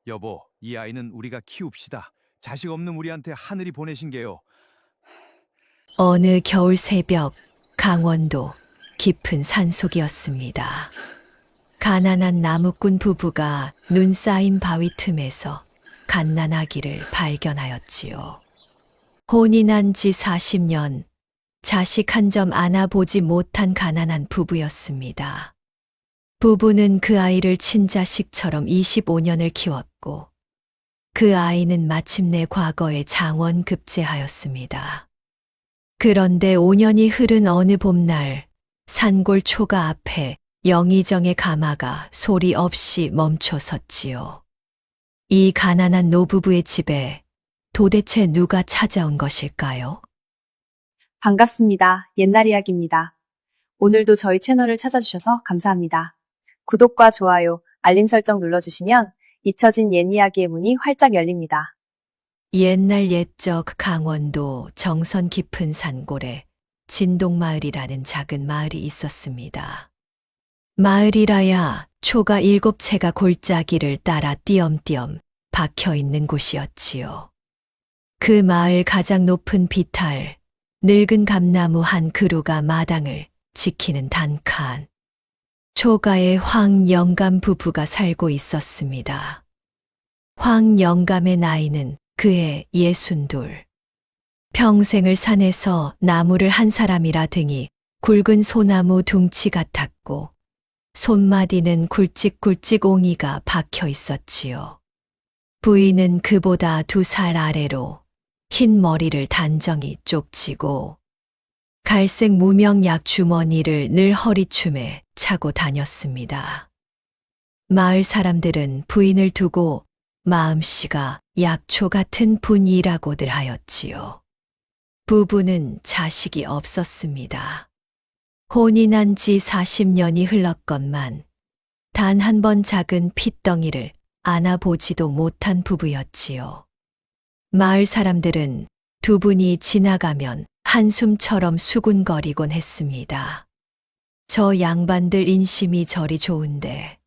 여보, 이 아이는 우리가 키웁시다. 자식 없는 우리한테 하늘이 보내신 게요. 어느 겨울 새벽 강원도 깊은 산속이었습니다. 가난한 나무꾼 부부가 눈 쌓인 바위 틈에서 갓난아기를 발견하였지요. 혼이 난 지 40년, 자식 한 점 안아보지 못한 가난한 부부였습니다. 부부는 그 아이를 친자식처럼 25년을 키웠고, 그 아이는 마침내 과거에 장원급제하였습니다. 그런데 5년이 흐른 어느 봄날, 산골 초가 앞에 영의정의 가마가 소리 없이 멈춰 섰지요. 이 가난한 노부부의 집에 도대체 누가 찾아온 것일까요? 반갑습니다. 옛날 이야기입니다. 오늘도 저희 채널을 찾아주셔서 감사합니다. 구독과 좋아요, 알림 설정 눌러주시면 잊혀진 옛 이야기의 문이 활짝 열립니다. 옛날 옛적 강원도 정선 깊은 산골에 진동마을이라는 작은 마을이 있었습니다. 마을이라야 초가 7채가 골짜기를 따라 띄엄띄엄 박혀 있는 곳이었지요. 그 마을 가장 높은 비탈, 늙은 감나무 한 그루가 마당을 지키는 단칸. 초가에 황영감 부부가 살고 있었습니다. 황영감의 나이는 그해 62. 평생을 산에서 나무를 한 사람이라 등이 굵은 소나무 둥치 같았고 손마디는 굵직굵직 옹이가 박혀 있었지요. 부인은 그보다 2살 아래로 흰 머리를 단정히 쪽지고 갈색 무명약 주머니를 늘 허리춤에 차고 다녔습니다. 마을 사람들은 부인을 두고 마음씨가 약초 같은 분이라고들 하였지요. 부부는 자식이 없었습니다. 혼이 난 지 40년이 흘렀건만 단 한 번 작은 핏덩이를 안아보지도 못한 부부였지요. 마을 사람들은 두 분이 지나가면 한숨처럼 수군거리곤 했습니다. 저 양반들 인심이 저리 좋은데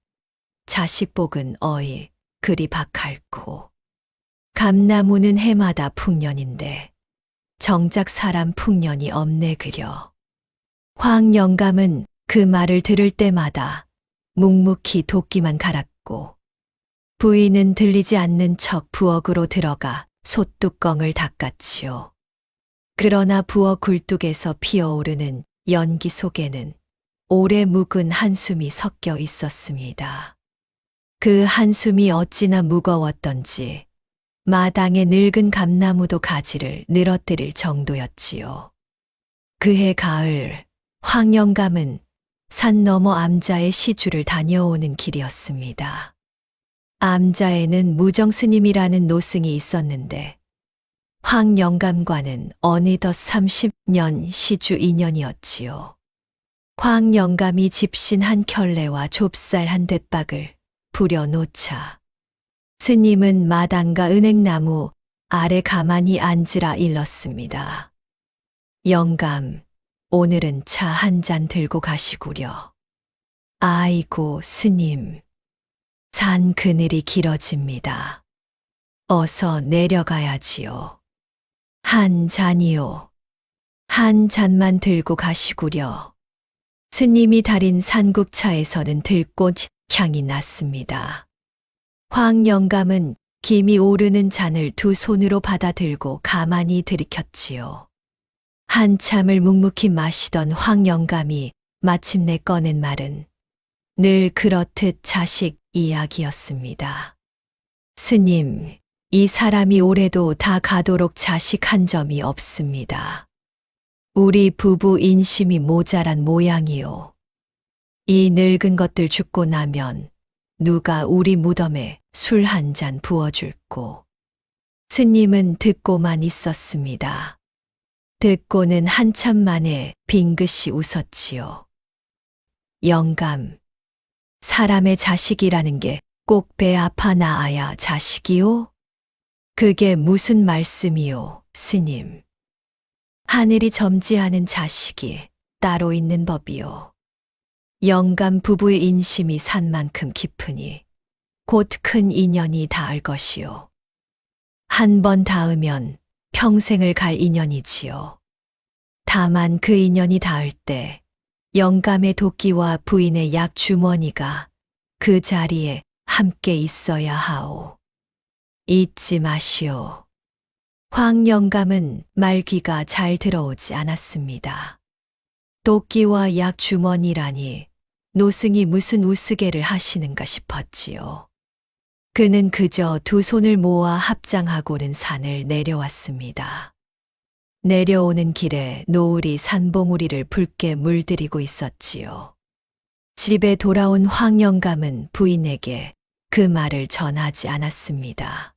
자식복은 어이 그리 박할고 감나무는 해마다 풍년인데 정작 사람 풍년이 없네 그려. 황영감은 그 말을 들을 때마다 묵묵히 도끼만 갈았고 부인은 들리지 않는 척 부엌으로 들어가 솥뚜껑을 닦았지요. 그러나 부엌 굴뚝에서 피어오르는 연기 속에는 오래 묵은 한숨이 섞여 있었습니다. 그 한숨이 어찌나 무거웠던지 마당의 늙은 감나무도 가지를 늘어뜨릴 정도였지요. 그해 가을 황영감은 산 너머 암자의 시주를 다녀오는 길이었습니다. 암자에는 무정스님이라는 노승이 있었는데 황영감과는 어느덧 30년 시주 인연이었지요. 황영감이 집신 한 켤레와 좁쌀 한 돛박을 부려놓자 스님은 마당과 은행나무 아래 가만히 앉으라 일렀습니다. 영감, 오늘은 차 한 잔 들고 가시구려. 아이고 스님, 산 그늘이 길어집니다. 어서 내려가야지요. 한 잔이요. 한 잔만 들고 가시구려. 스님이 달인 산국차에서는 들꽃 향이 났습니다. 황영감은 김이 오르는 잔을 두 손으로 받아 들고 가만히 들이켰지요. 한참을 묵묵히 마시던 황영감이 마침내 꺼낸 말은 늘 그렇듯 자식 이야기였습니다. 스님, 이 사람이 올해도 다 가도록 자식 한 점이 없습니다. 우리 부부 인심이 모자란 모양이요. 이 늙은 것들 죽고 나면 누가 우리 무덤에 술 한 잔 부어줄꼬. 스님은 듣고만 있었습니다. 듣고는 한참 만에 빙긋이 웃었지요. 영감, 사람의 자식이라는 게 꼭 배 아파 낳아야 자식이요? 그게 무슨 말씀이요, 스님? 하늘이 점지하는 자식이 따로 있는 법이요. 영감 부부의 인심이 산만큼 깊으니 곧 큰 인연이 닿을 것이요. 한 번 닿으면 평생을 갈 인연이지요. 다만 그 인연이 닿을 때 영감의 도끼와 부인의 약 주머니가 그 자리에 함께 있어야 하오. 잊지 마시오. 황 영감은 말귀가 잘 들어오지 않았습니다. 도끼와 약 주머니라니 노승이 무슨 우스개를 하시는가 싶었지요. 그는 그저 두 손을 모아 합장하고는 산을 내려왔습니다. 내려오는 길에 노을이 산봉우리를 붉게 물들이고 있었지요. 집에 돌아온 황 영감은 부인에게 그 말을 전하지 않았습니다.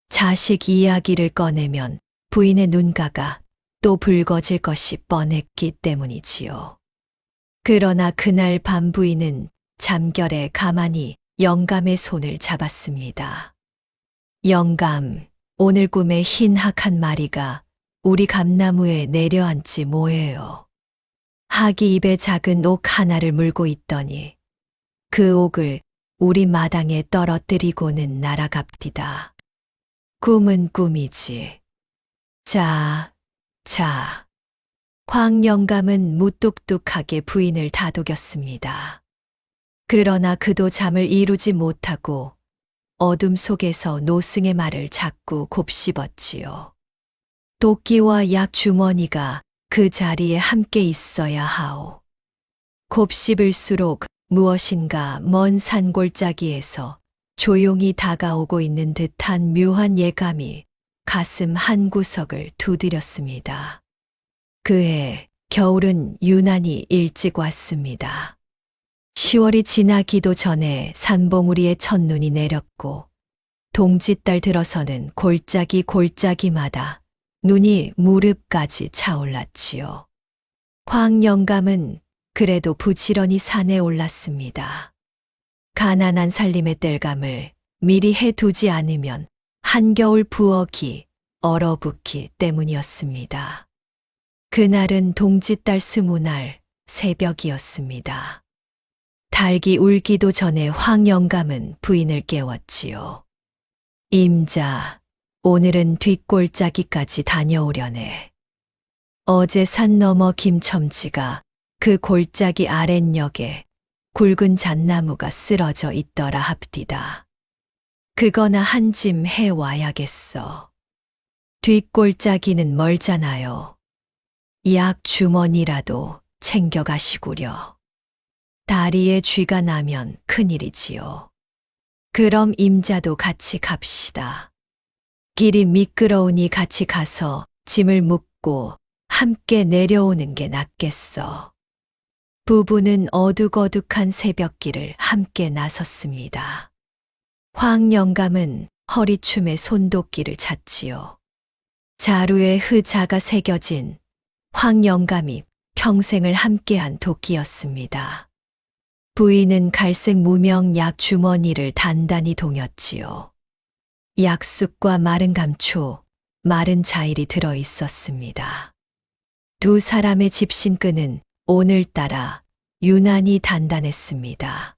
자식 이야기를 꺼내면 부인의 눈가가 또 붉어질 것이 뻔했기 때문이지요. 그러나 그날 밤 부인은 잠결에 가만히 영감의 손을 잡았습니다. 영감, 오늘 꿈에 흰 학 한 마리가 우리 감나무에 내려앉지 뭐예요. 학이 입에 작은 옥 하나를 물고 있더니 그 옥을 우리 마당에 떨어뜨리고는 날아갑디다. 꿈은 꿈이지. 자. 황 영감은 무뚝뚝하게 부인을 다독였습니다. 그러나 그도 잠을 이루지 못하고 어둠 속에서 노승의 말을 자꾸 곱씹었지요. 도끼와 약 주머니가 그 자리에 함께 있어야 하오. 곱씹을수록 무엇인가 먼 산골짜기에서 조용히 다가오고 있는 듯한 묘한 예감이 가슴 한구석을 두드렸습니다. 그해 겨울은 유난히 일찍 왔습니다. 10월이 지나기도 전에 산봉우리에 첫눈이 내렸고 동짓달 들어서는 골짜기마다 눈이 무릎까지 차올랐지요. 황 영감은 그래도 부지런히 산에 올랐습니다. 가난한 살림의 땔감을 미리 해두지 않으면 한겨울 부엌이 얼어붙기 때문이었습니다. 그날은 동짓달 20날 새벽이었습니다. 닭이 울기도 전에 황 영감은 부인을 깨웠지요. 임자, 오늘은 뒷골짜기까지 다녀오려네. 어제 산 너머 김첨지가 그 골짜기 아랫역에 굵은 잣나무가 쓰러져 있더라 합디다. 그거나 한 짐 해와야겠어. 뒷골짜기는 멀잖아요. 약 주머니라도 챙겨가시구려. 다리에 쥐가 나면 큰일이지요. 그럼 임자도 같이 갑시다. 길이 미끄러우니 같이 가서 짐을 묶고 함께 내려오는 게 낫겠어. 부부는 어둑어둑한 새벽길을 함께 나섰습니다. 황 영감은 허리춤에 손도끼를 찼지요. 자루에 흐자가 새겨진 황 영감이 평생을 함께한 도끼였습니다. 부인은 갈색 무명 약 주머니를 단단히 동였지요. 약쑥과 마른 감초, 마른 자일이 들어 있었습니다. 두 사람의 집신끈은 오늘따라 유난히 단단했습니다.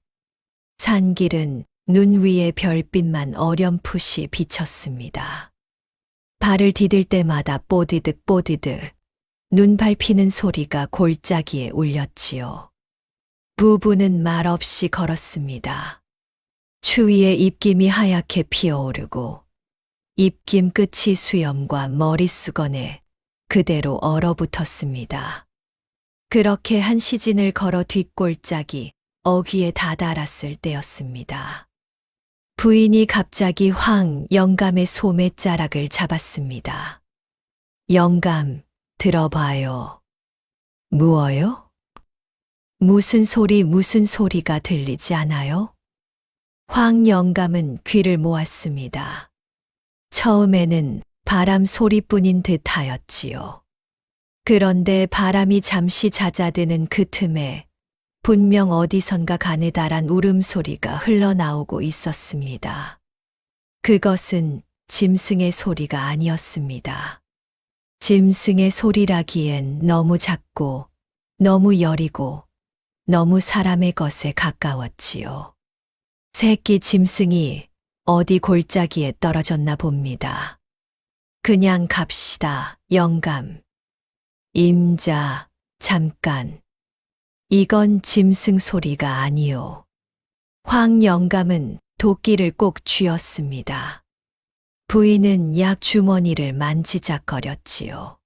산길은 눈 위에 별빛만 어렴풋이 비쳤습니다. 발을 디딜 때마다 뽀디득 눈 밟히는 소리가 골짜기에 울렸지요. 부부는 말없이 걸었습니다. 추위에 입김이 하얗게 피어오르고 입김 끝이 수염과 머릿수건에 그대로 얼어붙었습니다. 그렇게 한 시진을 걸어 뒷골짜기 어귀에 다다랐을 때였습니다. 부인이 갑자기 황 영감의 소매자락을 잡았습니다. 영감, 들어봐요. 무어요? 무슨 소리가 들리지 않아요? 황 영감은 귀를 모았습니다. 처음에는 바람 소리뿐인 듯 하였지요. 그런데 바람이 잠시 잦아드는 그 틈에 분명 어디선가 가느다란 울음소리가 흘러나오고 있었습니다. 그것은 짐승의 소리가 아니었습니다. 짐승의 소리라기엔 너무 작고 너무 여리고 너무 사람의 것에 가까웠지요. 새끼 짐승이 어디 골짜기에 떨어졌나 봅니다. 그냥 갑시다, 영감. 임자, 잠깐. 이건 짐승 소리가 아니오. 황 영감은 도끼를 꼭 쥐었습니다. 부인은 약 주머니를 만지작거렸지요.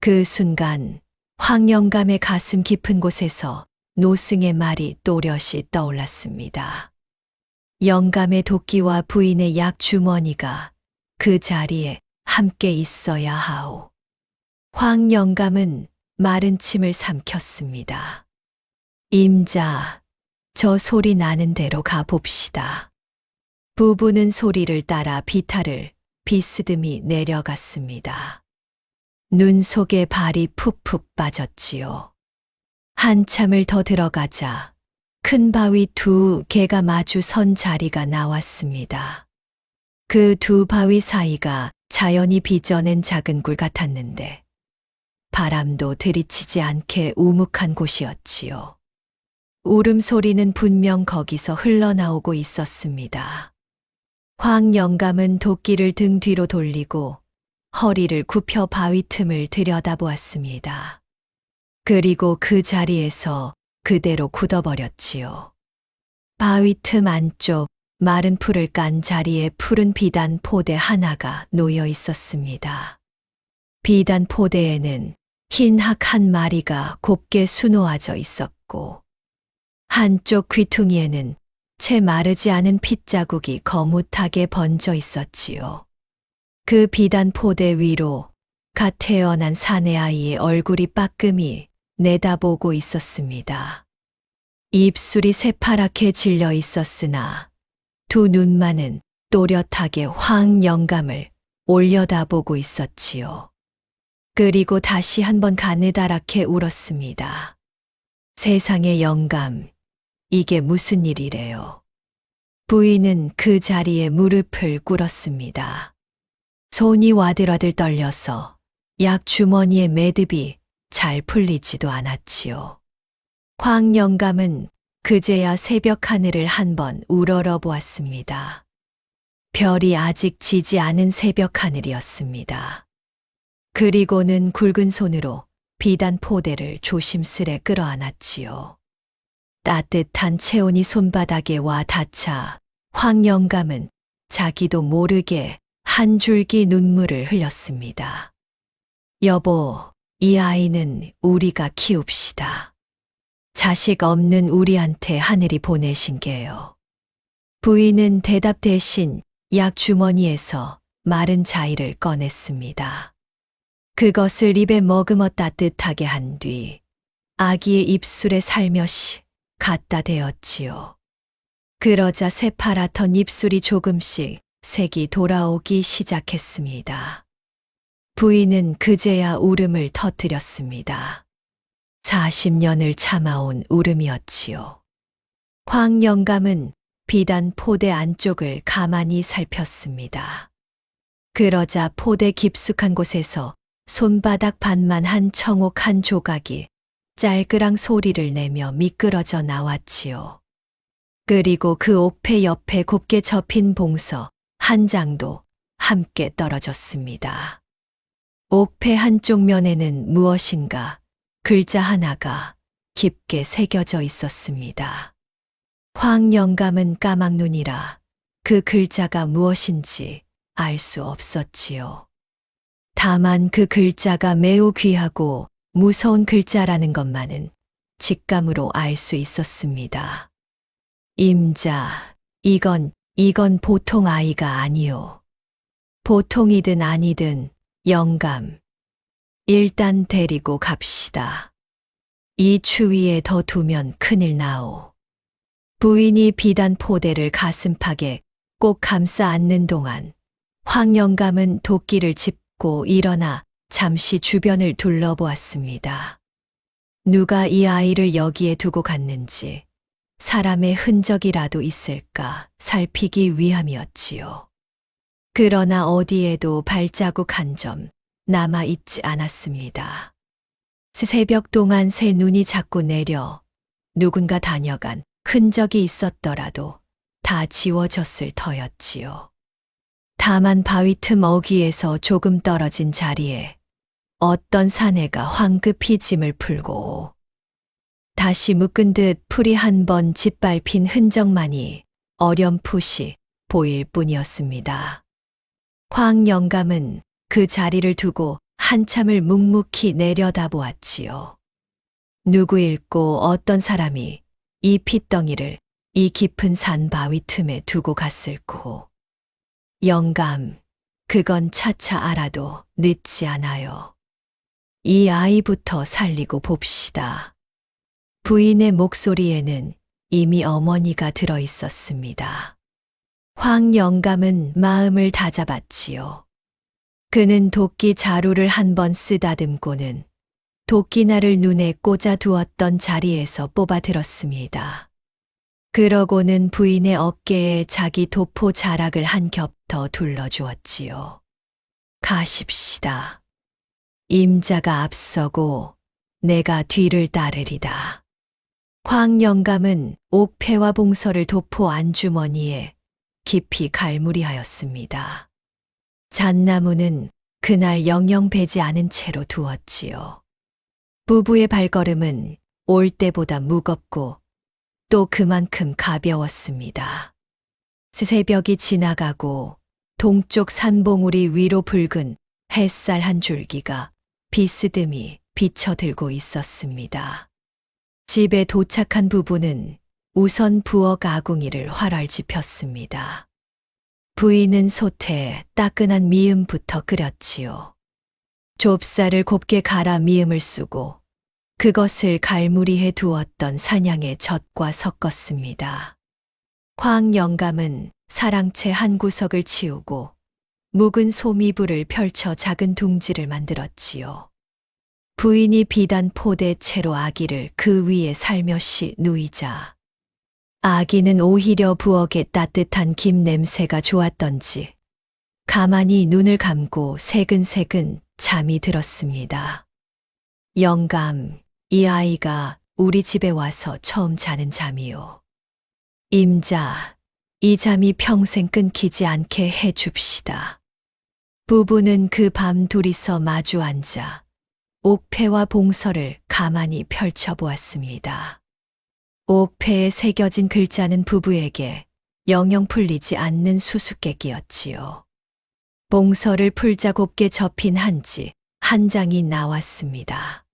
그 순간 황 영감의 가슴 깊은 곳에서 노승의 말이 또렷이 떠올랐습니다. 영감의 도끼와 부인의 약 주머니가 그 자리에 함께 있어야 하오. 황 영감은 마른 침을 삼켰습니다. 임자, 저 소리 나는 대로 가봅시다. 부부는 소리를 따라 비탈을 비스듬히 내려갔습니다. 눈 속에 발이 푹푹 빠졌지요. 한참을 더 들어가자 큰 바위 두 개가 마주 선 자리가 나왔습니다. 그 두 바위 사이가 자연이 빚어낸 작은 굴 같았는데 바람도 들이치지 않게 우묵한 곳이었지요. 울음소리는 분명 거기서 흘러나오고 있었습니다. 황 영감은 도끼를 등 뒤로 돌리고 허리를 굽혀 바위 틈을 들여다보았습니다. 그리고 그 자리에서 그대로 굳어버렸지요. 바위 틈 안쪽 마른 풀을 깐 자리에 푸른 비단 포대 하나가 놓여 있었습니다. 비단 포대에는 흰 학 한 마리가 곱게 수놓아져 있었고 한쪽 귀퉁이에는 채 마르지 않은 핏자국이 거뭇하게 번져 있었지요. 그 비단 포대 위로 갓 태어난 사내 아이의 얼굴이 빠끔히 내다보고 있었습니다. 입술이 새파랗게 질려 있었으나 두 눈만은 또렷하게 황 영감을 올려다보고 있었지요. 그리고 다시 한번 가느다랗게 울었습니다. 세상의 영감, 이게 무슨 일이래요. 부인은 그 자리에 무릎을 꿇었습니다. 손이 와들와들 떨려서 약 주머니의 매듭이 잘 풀리지도 않았지요. 황 영감은 그제야 새벽 하늘을 한번 우러러 보았습니다. 별이 아직 지지 않은 새벽 하늘이었습니다. 그리고는 굵은 손으로 비단 포대를 조심스레 끌어안았지요. 따뜻한 체온이 손바닥에 와 닿자 황 영감은 자기도 모르게 한 줄기 눈물을 흘렸습니다. 여보, 이 아이는 우리가 키웁시다. 자식 없는 우리한테 하늘이 보내신 게요. 부인은 대답 대신 약 주머니에서 마른 자위를 꺼냈습니다. 그것을 입에 머금어 따뜻하게 한 뒤 아기의 입술에 살며시 갖다 대었지요. 그러자 새파랗던 입술이 조금씩 색이 돌아오기 시작했습니다. 부인은 그제야 울음을 터뜨렸습니다. 40년을 참아온 울음이었지요. 황 영감은 비단 포대 안쪽을 가만히 살폈습니다. 그러자 포대 깊숙한 곳에서 손바닥 반만한 청옥 한 조각이 짤그랑 소리를 내며 미끄러져 나왔지요. 그리고 그 옥패 옆에 곱게 접힌 봉서 한 장도 함께 떨어졌습니다. 옥패 한쪽 면에는 무엇인가 글자 하나가 깊게 새겨져 있었습니다. 황 영감은 까막눈이라 그 글자가 무엇인지 알 수 없었지요. 다만 그 글자가 매우 귀하고 무서운 글자라는 것만은 직감으로 알 수 있었습니다. 임자, 이건 보통 아이가 아니오. 보통이든 아니든 영감, 일단 데리고 갑시다. 이 추위에 더 두면 큰일 나오. 부인이 비단 포대를 가슴팍에 꼭 감싸 안는 동안 황 영감은 도끼를 짚고 일어나 잠시 주변을 둘러보았습니다. 누가 이 아이를 여기에 두고 갔는지 사람의 흔적이라도 있을까 살피기 위함이었지요. 그러나 어디에도 발자국 한 점 남아 있지 않았습니다. 새벽 동안 새 눈이 자꾸 내려 누군가 다녀간 흔적이 있었더라도 다 지워졌을 터였지요. 다만 바위 틈 어귀에서 조금 떨어진 자리에 어떤 사내가 황급히 짐을 풀고 다시 묶은 듯 풀이 한 번 짓밟힌 흔적만이 어렴풋이 보일 뿐이었습니다. 황 영감은 그 자리를 두고 한참을 묵묵히 내려다보았지요. 누구 읽고 어떤 사람이 이 핏덩이를 이 깊은 산 바위 틈에 두고 갔을꼬. 영감, 그건 차차 알아도 늦지 않아요. 이 아이부터 살리고 봅시다. 부인의 목소리에는 이미 어머니가 들어 있었습니다. 황 영감은 마음을 다잡았지요. 그는 도끼 자루를 한 번 쓰다듬고는 도끼날을 눈에 꽂아 두었던 자리에서 뽑아 들었습니다. 그러고는 부인의 어깨에 자기 도포 자락을 한 겹 더 둘러주었지요. 가십시다. 임자가 앞서고 내가 뒤를 따르리다. 황 영감은 옥패와 봉서를 도포 안주머니에 깊이 갈무리하였습니다. 잣나무는 그날 영영 베지 않은 채로 두었지요. 부부의 발걸음은 올 때보다 무겁고 또 그만큼 가벼웠습니다. 새벽이 지나가고 동쪽 산봉우리 위로 붉은 햇살 한 줄기가 비스듬히 비쳐들고 있었습니다. 집에 도착한 부부는 우선 부엌 아궁이를 활활 폈습니다. 부인은 솥에 따끈한 미음부터 끓였지요. 좁쌀을 곱게 갈아 미음을 쓰고 그것을 갈무리해 두었던 산양의 젖과 섞었습니다. 황 영감은 사랑채 한 구석을 치우고 묵은 소미불을 펼쳐 작은 둥지를 만들었지요. 부인이 비단 포대 채로 아기를 그 위에 살며시 누이자 아기는 오히려 부엌의 따뜻한 김 냄새가 좋았던지 가만히 눈을 감고 새근새근 잠이 들었습니다. 영감, 이 아이가 우리 집에 와서 처음 자는 잠이요. 임자, 이 잠이 평생 끊기지 않게 해 줍시다. 부부는 그 밤 둘이서 마주 앉아 옥패와 봉서를 가만히 펼쳐보았습니다. 옥패에 새겨진 글자는 부부에게 영영 풀리지 않는 수수께끼였지요. 봉서를 풀자 곱게 접힌 한지 한 장이 나왔습니다.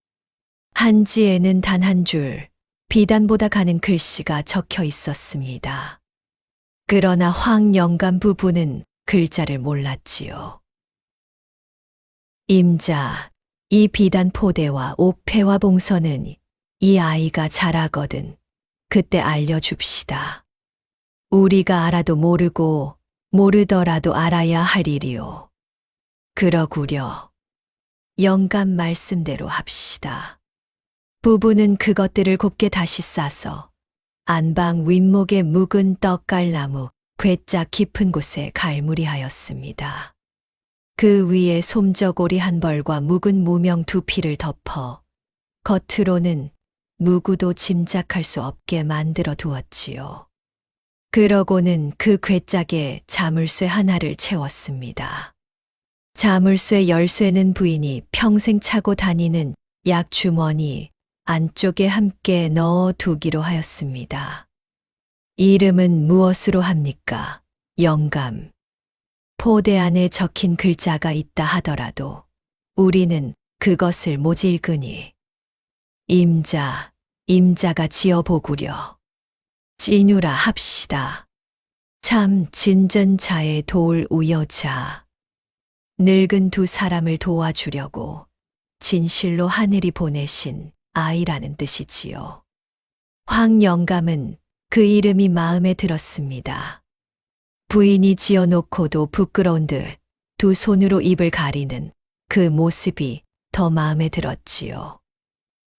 한지에는 단 한 줄, 비단보다 가는 글씨가 적혀 있었습니다. 그러나 황 영감 부부는 글자를 몰랐지요. 임자, 이 비단 포대와 옥패와 봉서는 이 아이가 자라거든 그때 알려줍시다. 우리가 알아도 모르고 모르더라도 알아야 할 일이요. 그러구려. 영감 말씀대로 합시다. 부부는 그것들을 곱게 다시 싸서 안방 윗목의 묵은 떡갈나무 괴짝 깊은 곳에 갈무리하였습니다. 그 위에 솜저고리 한 벌과 묵은 무명 두 피를 덮어 겉으로는 누구도 짐작할 수 없게 만들어 두었지요. 그러고는 그 괴짝에 자물쇠 하나를 채웠습니다. 자물쇠 열쇠는 부인이 평생 차고 다니는 약주머니 안쪽에 함께 넣어 두기로 하였습니다. 이름은 무엇으로 합니까? 영감. 포대 안에 적힌 글자가 있다 하더라도 우리는 그것을 못 읽으니 임자가 지어보구려. 찌누라 합시다. 참 진전자의 도울 우여자. 늙은 두 사람을 도와주려고 진실로 하늘이 보내신 아이라는 뜻이지요. 황 영감은 그 이름이 마음에 들었습니다. 부인이 지어놓고도 부끄러운 듯 두 손으로 입을 가리는 그 모습이 더 마음에 들었지요.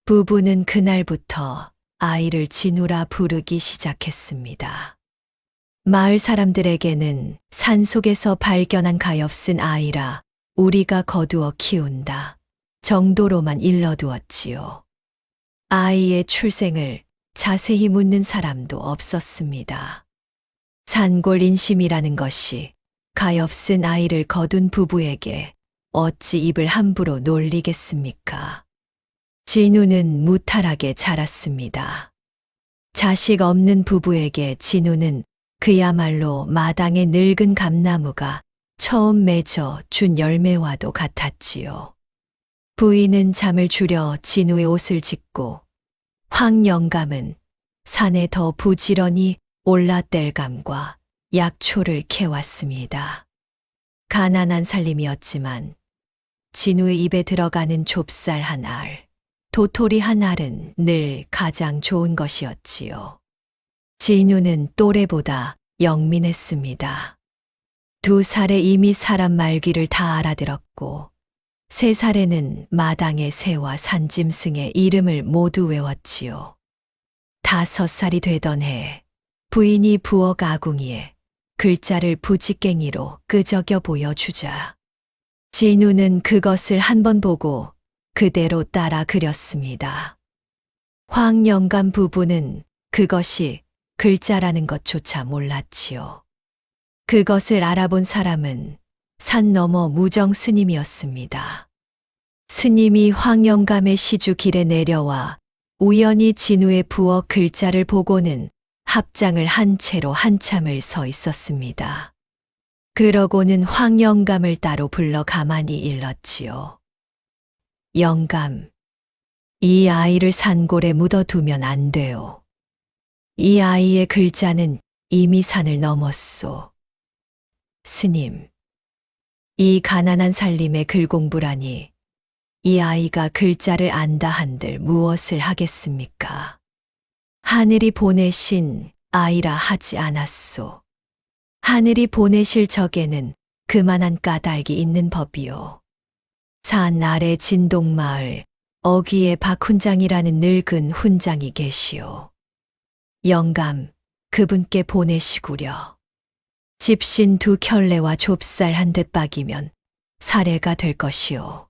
부부는 그날부터 아이를 진우라 부르기 시작했습니다. 마을 사람들에게는 산속에서 발견한 가엾은 아이라 우리가 거두어 키운다 정도로만 일러두었지요. 아이의 출생을 자세히 묻는 사람도 없었습니다. 산골 인심이라는 것이 가엾은 아이를 거둔 부부에게 어찌 입을 함부로 놀리겠습니까? 진우는 무탈하게 자랐습니다. 자식 없는 부부에게 진우는 그야말로 마당의 늙은 감나무가 처음 맺어 준 열매와도 같았지요. 부인은 잠을 줄여 진우의 옷을 짚고 황 영감은 산에 더 부지런히 올라 뗄감과 약초를 캐왔습니다. 가난한 살림이었지만 진우의 입에 들어가는 좁쌀 한 알, 도토리 한 알은 늘 가장 좋은 것이었지요. 진우는 또래보다 영민했습니다. 2살에 이미 사람 말귀를 다 알아들었고 3살에는 마당의 새와 산짐승의 이름을 모두 외웠지요. 5살이 되던 해 부인이 부엌 아궁이에 글자를 부직갱이로 끄적여 보여주자 진우는 그것을 한 번 보고 그대로 따라 그렸습니다. 황 영감 부부는 그것이 글자라는 것조차 몰랐지요. 그것을 알아본 사람은 산 너머 무정 스님이었습니다. 스님이 황 영감의 시주 길에 내려와 우연히 진우의 부엌 글자를 보고는 합장을 한 채로 한참을 서 있었습니다. 그러고는 황 영감을 따로 불러 가만히 일렀지요. 영감, 이 아이를 산골에 묻어두면 안 돼요. 이 아이의 글자는 이미 산을 넘었소. 스님, 이 가난한 살림의 글 공부라니 이 아이가 글자를 안다 한들 무엇을 하겠습니까? 하늘이 보내신 아이라 하지 않았소. 하늘이 보내실 적에는 그만한 까닭이 있는 법이요. 산 아래 진동마을 어귀에 박훈장이라는 늙은 훈장이 계시오. 영감, 그분께 보내시구려. 집신 2켤레와 좁쌀 한 돛박이면 사례가 될 것이오.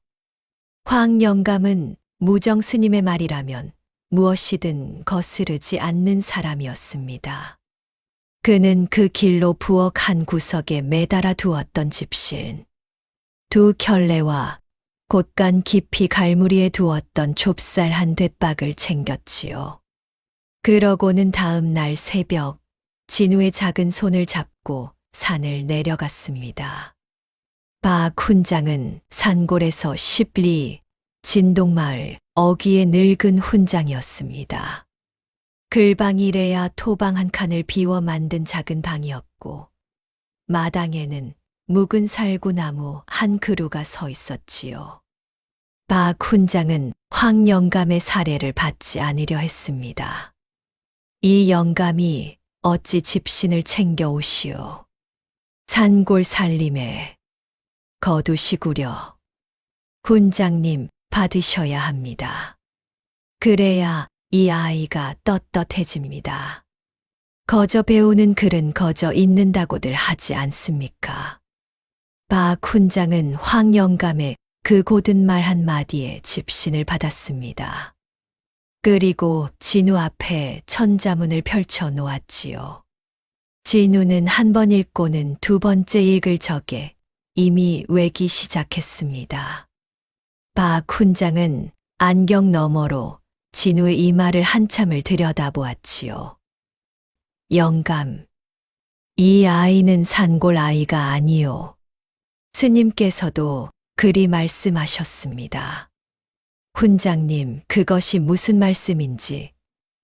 황 영감은 무정 스님의 말이라면 무엇이든 거스르지 않는 사람이었습니다. 그는 그 길로 부엌 한 구석에 매달아 두었던 집신 2켤레와 곳간 깊이 갈무리에 두었던 좁쌀 한 돛박을 챙겼지요. 그러고는 다음 날 새벽 진우의 작은 손을 잡고 산을 내려갔습니다. 박훈장은 산골에서 10리 진동마을 어귀의 늙은 훈장이었습니다. 글방이래야 토방 한 칸을 비워 만든 작은 방이었고 마당에는 묵은 살구나무 한 그루가 서 있었지요. 박훈장은 황 영감의 사례를 받지 않으려 했습니다. 이 영감이 어찌 집신을 챙겨 오시오. 산골 살림에 거두시구려. 훈장님 받으셔야 합니다. 그래야 이 아이가 떳떳해집니다. 거저 배우는 글은 거저 읽는다고들 하지 않습니까? 박훈장은 황 영감의 그 고든 말 한마디에 집신을 받았습니다. 그리고 진우 앞에 천자문을 펼쳐 놓았지요. 진우는 한 번 읽고는 2번째 읽을 적에 이미 외기 시작했습니다. 박훈장은 안경 너머로 진우의 이마를 한참을 들여다보았지요. 영감, 이 아이는 산골 아이가 아니요. 스님께서도 그리 말씀하셨습니다. 훈장님, 그것이 무슨 말씀인지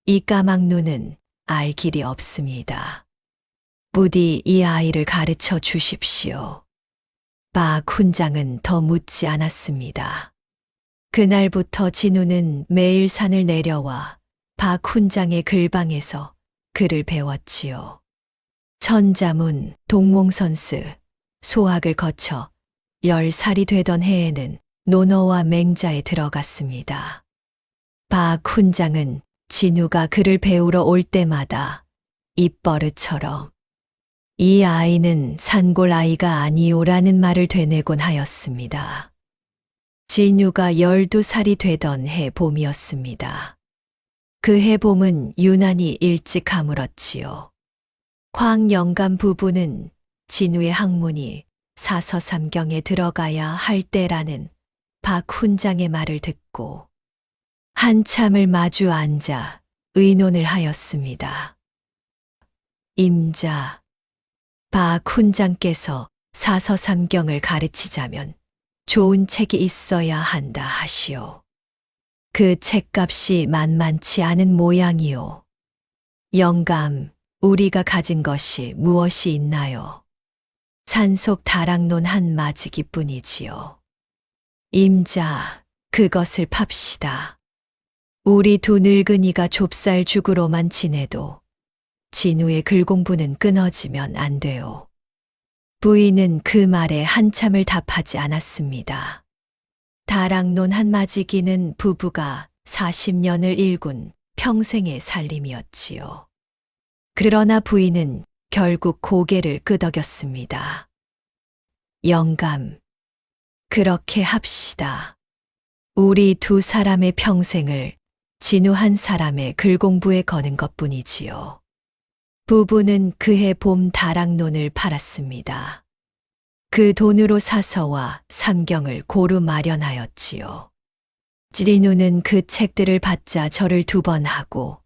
이 까막 눈은 알 길이 없습니다. 부디 이 아이를 가르쳐 주십시오. 박훈장은 더 묻지 않았습니다. 그날부터 진우는 매일 산을 내려와 박훈장의 글방에서 글을 배웠지요. 천자문, 동몽선스, 소학을 거쳐 10살이 되던 해에는 논어와 맹자에 들어갔습니다. 박훈장은 진우가 글을 배우러 올 때마다 입버릇처럼 이 아이는 산골 아이가 아니오라는 말을 되뇌곤 하였습니다. 진우가 12살이 되던 해 봄이었습니다. 그 해 봄은 유난히 일찍 가물었지요. 황영감 부부는 진우의 학문이 사서삼경에 들어가야 할 때라는 박 훈장의 말을 듣고 한참을 마주 앉아 의논을 하였습니다. 임자, 박 훈장께서 사서삼경을 가르치자면 좋은 책이 있어야 한다 하시오. 그 책값이 만만치 않은 모양이오. 영감, 우리가 가진 것이 무엇이 있나요? 산속 다락논 한 마지기뿐이지요. 임자, 그것을 팝시다. 우리 두 늙은이가 좁쌀 죽으로만 지내도 진우의 글공부는 끊어지면 안 돼요. 부인은 그 말에 한참을 답하지 않았습니다. 다락논 한 마지기는 부부가 40년을 일군 평생의 살림이었지요. 그러나 부인은 결국 고개를 끄덕였습니다. 영감, 그렇게 합시다. 우리 두 사람의 평생을 진우 한 사람의 글공부에 거는 것뿐이지요. 부부는 그해 봄 다락논을 팔았습니다. 그 돈으로 사서와 삼경을 고루 마련하였지요. 진우는 그 책들을 받자 절을 2번 하고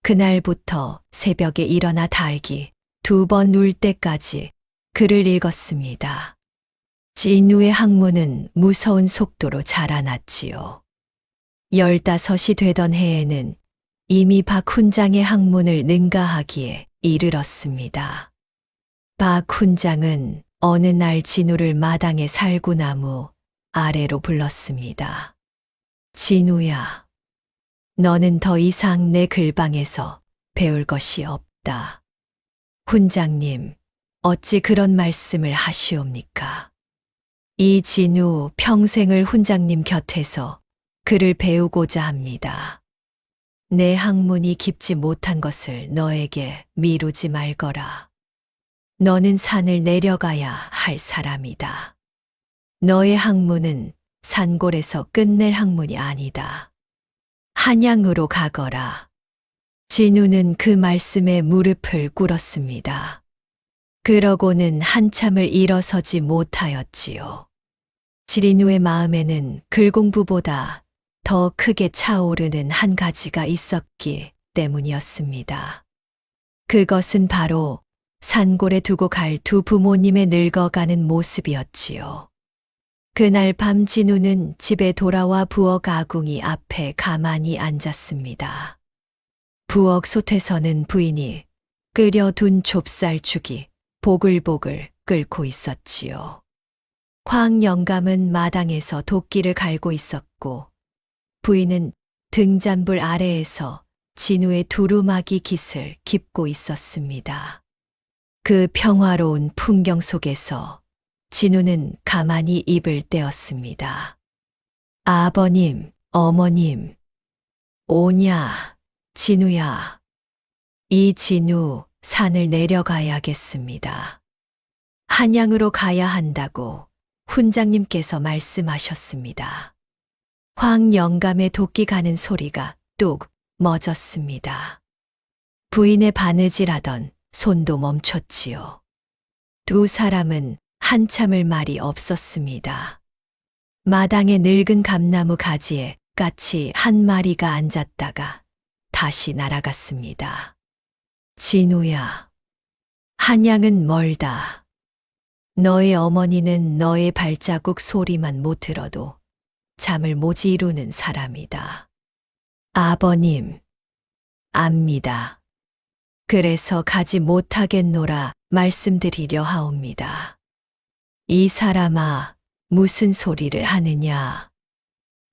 그날부터 새벽에 일어나 달기 2번 눌 때까지 글을 읽었습니다. 진우의 학문은 무서운 속도로 자라났지요. 15이 되던 해에는 이미 박 훈장의 학문을 능가하기에 이르렀습니다. 박 훈장은 어느 날 진우를 마당의 살구나무 아래로 불렀습니다. 진우야, 너는 더 이상 내 글방에서 배울 것이 없다. 훈장님, 어찌 그런 말씀을 하시옵니까? 이 진우 평생을 훈장님 곁에서 글을 배우고자 합니다. 내 학문이 깊지 못한 것을 너에게 미루지 말거라. 너는 산을 내려가야 할 사람이다. 너의 학문은 산골에서 끝낼 학문이 아니다. 한양으로 가거라. 진우는 그 말씀에 무릎을 꿇었습니다. 그러고는 한참을 일어서지 못하였지요. 진우의 마음에는 글공부보다 더 크게 차오르는 한 가지가 있었기 때문이었습니다. 그것은 바로 산골에 두고 갈 두 부모님의 늙어가는 모습이었지요. 그날 밤 진우는 집에 돌아와 부엌 아궁이 앞에 가만히 앉았습니다. 부엌 솥에서는 부인이 끓여둔 좁쌀죽이 보글보글 끓고 있었지요. 황영감은 마당에서 도끼를 갈고 있었고 부인은 등잔불 아래에서 진우의 두루마기 깃을 깁고 있었습니다. 그 평화로운 풍경 속에서 진우는 가만히 입을 떼었습니다. 아버님, 어머님, 오냐, 진우야. 이 진우 산을 내려가야겠습니다. 한양으로 가야 한다고 훈장님께서 말씀하셨습니다. 황영감의 도끼 가는 소리가 뚝 멎었습니다. 부인의 바느질하던 손도 멈췄지요. 두 사람은 한참을 말이 없었습니다. 마당의 늙은 감나무 가지에 까치 한 마리가 앉았다가 다시 날아갔습니다. 진우야, 한양은 멀다. 너의 어머니는 너의 발자국 소리만 못 들어도 잠을 못 이루는 사람이다. 아버님, 압니다. 그래서 가지 못하겠노라 말씀드리려 하옵니다. 이 사람아, 무슨 소리를 하느냐?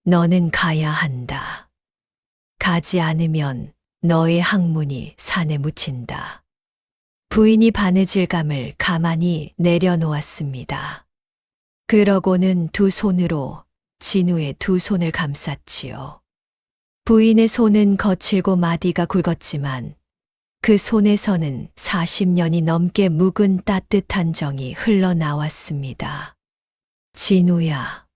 너는 가야 한다. 가지 않으면 너의 학문이 산에 묻힌다. 부인이 바느질감을 가만히 내려놓았습니다. 그러고는 두 손으로 진우의 두 손을 감쌌지요. 부인의 손은 거칠고 마디가 굵었지만 그 손에서는 40년이 넘게 묵은 따뜻한 정이 흘러나왔습니다. 진우야,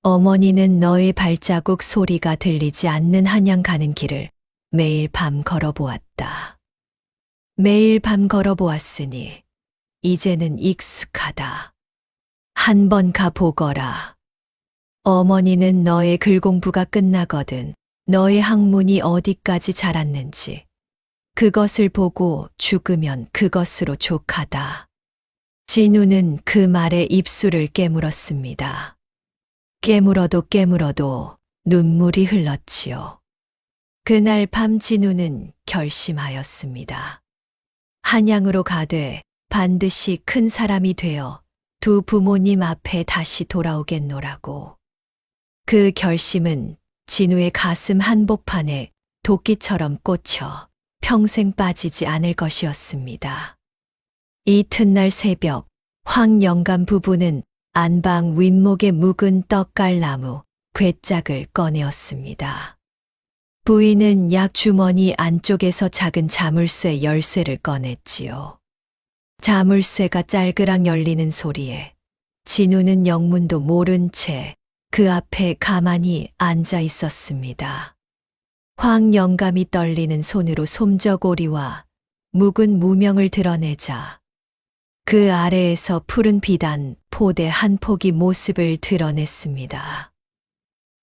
어머니는 너의 발자국 소리가 들리지 않는 한양 가는 길을 매일 밤 걸어보았다. 매일 밤 걸어보았으니 이제는 익숙하다. 한 번 가보거라. 어머니는 너의 글공부가 끝나거든 너의 학문이 어디까지 자랐는지 그것을 보고 죽으면 그것으로 족하다. 진우는 그 말에 입술을 깨물었습니다. 깨물어도 눈물이 흘렀지요. 그날 밤 진우는 결심하였습니다. 한양으로 가되 반드시 큰 사람이 되어 두 부모님 앞에 다시 돌아오겠노라고. 그 결심은 진우의 가슴 한복판에 도끼처럼 꽂혀 평생 빠지지 않을 것이었습니다. 이튿날 새벽 황영감 부부는 안방 윗목에 묵은 떡갈나무 괴짝을 꺼내었습니다. 부인은 약주머니 안쪽에서 작은 자물쇠 열쇠를 꺼냈지요. 자물쇠가 짤그락 열리는 소리에 진우는 영문도 모른 채 그 앞에 가만히 앉아 있었습니다. 황영감이 떨리는 손으로 솜저고리와 묵은 무명을 드러내자 그 아래에서 푸른 비단 포대 한 폭이 모습을 드러냈습니다.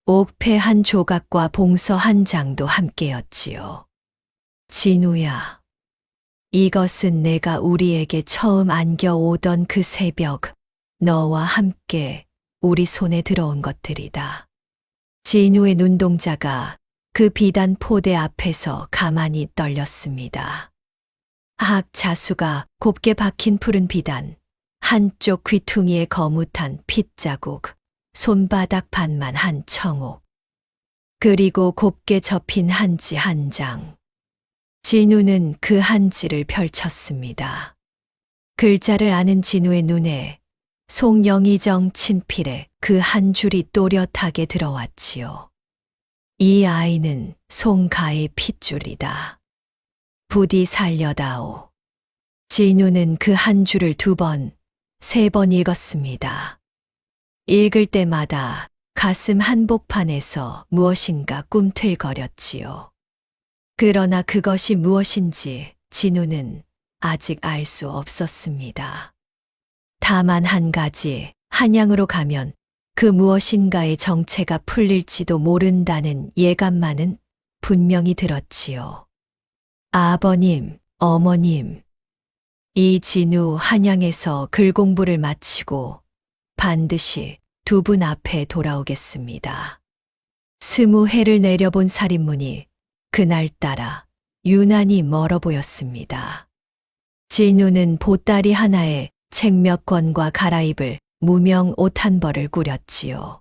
옥패 한 조각과 봉서 한 장도 함께였지요. 진우야, 이것은 내가 우리에게 처음 안겨오던 그 새벽 너와 함께 우리 손에 들어온 것들이다. 진우의 눈동자가 그 비단 포대 앞에서 가만히 떨렸습니다. 학 자수가 곱게 박힌 푸른 비단, 한쪽 귀퉁이에 거뭇한 핏자국, 손바닥 반만 한 청옥, 그리고 곱게 접힌 한지 한 장. 진우는 그 한지를 펼쳤습니다. 글자를 아는 진우의 눈에 송영의정 친필에 그 한 줄이 또렷하게 들어왔지요. 이 아이는 송가의 핏줄이다. 부디 살려다오. 진우는 그 한 줄을 2번, 3번 읽었습니다. 읽을 때마다 가슴 한복판에서 무엇인가 꿈틀거렸지요. 그러나 그것이 무엇인지 진우는 아직 알 수 없었습니다. 다만 한 가지, 한양으로 가면 그 무엇인가의 정체가 풀릴지도 모른다는 예감만은 분명히 들었지요. 아버님, 어머님, 이 진우 한양에서 글 공부를 마치고 반드시 2분 앞에 돌아오겠습니다. 20해를 내려본 살인문이 그날따라 유난히 멀어 보였습니다. 진우는 보따리 하나에 책 몇 권과 갈아입을 무명 옷 한 벌을 꾸렸지요.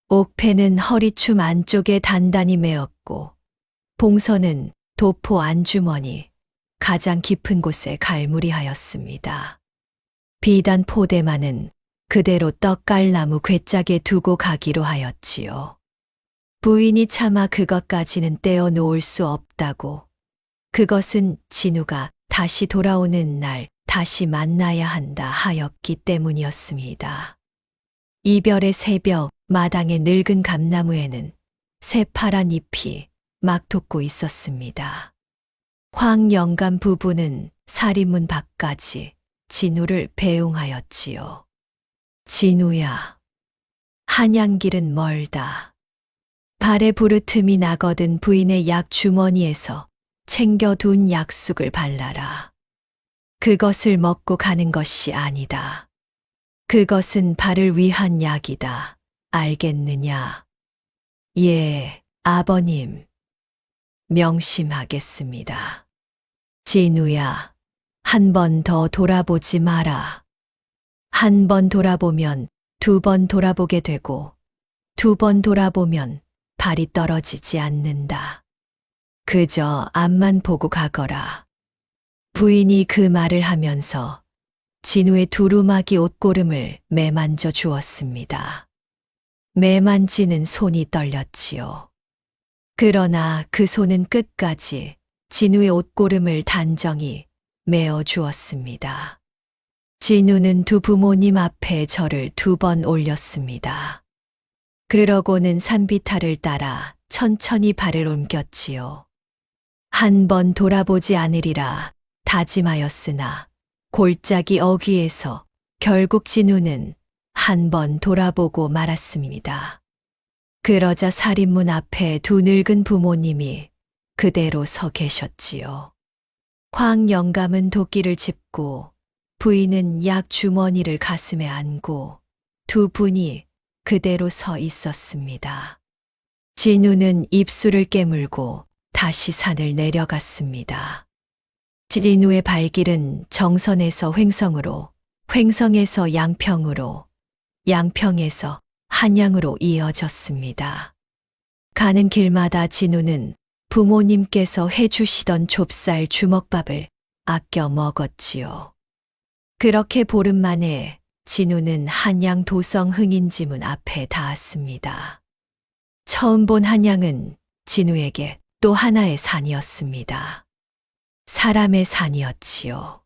옥패는 허리춤 안쪽에 단단히 메었고 봉서는 도포 안주머니 가장 깊은 곳에 갈무리하였습니다. 비단 포대만은 그대로 떡갈나무 괴짝에 두고 가기로 하였지요. 부인이 차마 그것까지는 떼어 놓을 수 없다고, 그것은 진우가 다시 돌아오는 날 다시 만나야 한다 하였기 때문이었습니다. 이별의 새벽 마당의 늙은 감나무에는 새파란 잎이 막 돋고 있었습니다. 황영감 부부는 살인문 밖까지 진우를 배웅하였지요. 진우야, 한양길은 멀다. 발에 부르틈이 나거든 부인의 약 주머니에서 챙겨둔 약숙을 발라라. 그것을 먹고 가는 것이 아니다. 그것은 발을 위한 약이다. 알겠느냐? 예, 아버님. 명심하겠습니다. 진우야, 한 번 더 돌아보지 마라. 한 번 돌아보면 2번 돌아보게 되고 2번 돌아보면 발이 떨어지지 않는다. 그저 앞만 보고 가거라. 부인이 그 말을 하면서 진우의 두루마기 옷고름을 매만져 주었습니다. 매만지는 손이 떨렸지요. 그러나 그 손은 끝까지 진우의 옷고름을 단정히 메어 주었습니다. 진우는 두 부모님 앞에 절을 2번 올렸습니다. 그러고는 산비탈을 따라 천천히 발을 옮겼지요. 한 번 돌아보지 않으리라 다짐하였으나 골짜기 어귀에서 결국 진우는 한 번 돌아보고 말았습니다. 그러자 살인문 앞에 두 늙은 부모님이 그대로 서 계셨지요. 황 영감은 도끼를 짚고 부인은 약 주머니를 가슴에 안고 두 분이 그대로 서 있었습니다. 진우는 입술을 깨물고 다시 산을 내려갔습니다. 진우의 발길은 정선에서 횡성으로, 횡성에서 양평으로, 양평에서 한양으로 이어졌습니다. 가는 길마다 진우는 부모님께서 해주시던 좁쌀 주먹밥을 아껴 먹었지요. 그렇게 보름 만에 진우는 한양 도성 흥인지문 앞에 닿았습니다. 처음 본 한양은 진우에게 또 하나의 산이었습니다. 사람의 산이었지요.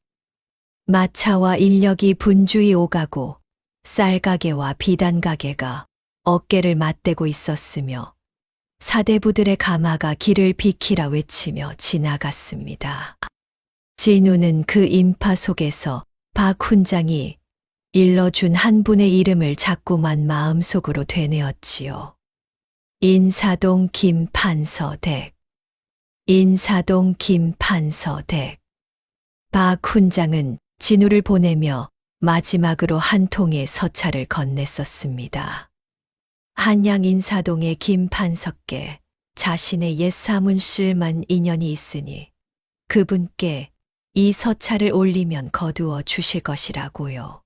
마차와 인력이 분주히 오가고 쌀가게와 비단가게가 어깨를 맞대고 있었으며 사대부들의 가마가 길을 비키라 외치며 지나갔습니다. 진우는 그 인파 속에서 박 훈장이 일러준 한 분의 이름을 자꾸만 마음속으로 되뇌었지요. 인사동 김판서댁. 인사동 김판서댁. 박 훈장은 진우를 보내며 마지막으로 한 통의 서찰을 건넸었습니다. 한양 인사동의 김판석께 자신의 옛 사문실만 인연이 있으니 그분께 이 서찰을 올리면 거두어 주실 것이라고요.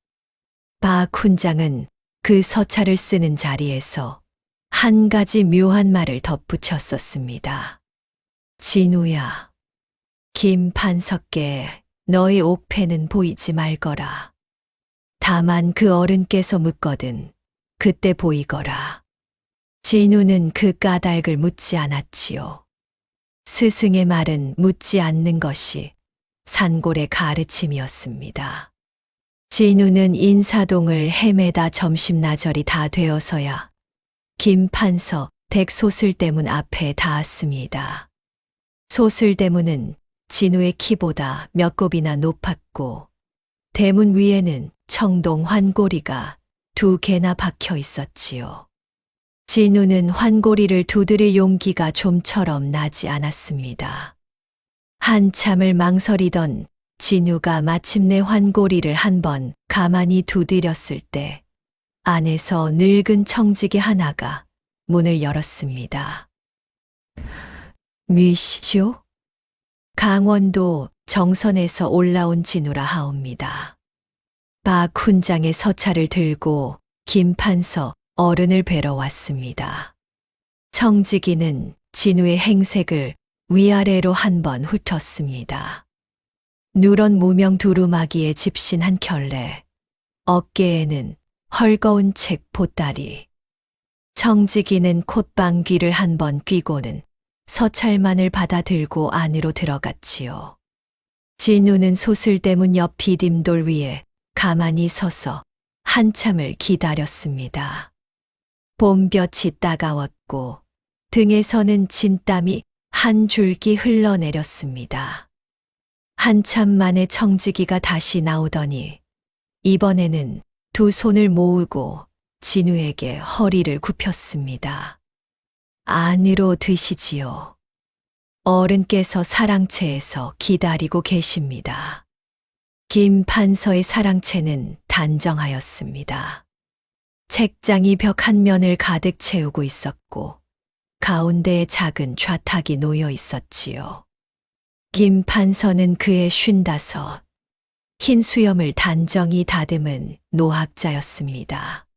박 훈장은 그 서찰을 쓰는 자리에서 한 가지 묘한 말을 덧붙였었습니다. 진우야, 김판석께 너의 옥패는 보이지 말거라. 다만 그 어른께서 묻거든 그때 보이거라. 진우는 그 까닭을 묻지 않았지요. 스승의 말은 묻지 않는 것이 산골의 가르침이었습니다. 진우는 인사동을 헤매다 점심나절이 다 되어서야 김판서 댁 소슬대문 앞에 닿았습니다. 소슬대문은 진우의 키보다 몇 곱이나 높았고 대문 위에는 청동 환고리가 두 개나 박혀 있었지요. 진우는 환고리를 두드릴 용기가 좀처럼 나지 않았습니다. 한참을 망설이던 진우가 마침내 환고리를 한번 가만히 두드렸을 때 안에서 늙은 청지기 하나가 문을 열었습니다. 미시오? 강원도 정선에서 올라온 진우라 하옵니다. 박 훈장의 서찰을 들고 김판서 어른을 뵈러 왔습니다. 청지기는 진우의 행색을 위아래로 한번 훑었습니다. 누런 무명 두루마기에 집신한 켤레, 어깨에는 헐거운 책 보따리. 청지기는 콧방귀를 한번 뀌고는 서찰만을 받아 들고 안으로 들어갔지요. 진우는 소슬대문 옆 디딤돌 위에 가만히 서서 한참을 기다렸습니다. 봄볕이 따가웠고 등에서는 진땀이 한 줄기 흘러내렸습니다. 한참 만에 청지기가 다시 나오더니 이번에는 두 손을 모으고 진우에게 허리를 굽혔습니다. 안으로 드시지요. 어른께서 사랑채에서 기다리고 계십니다. 김판서의 사랑채는 단정하였습니다. 책장이 벽 한 면을 가득 채우고 있었고 가운데에 작은 좌탁이 놓여 있었지요. 김판서는 그의 55, 흰 수염을 단정히 다듬은 노학자였습니다.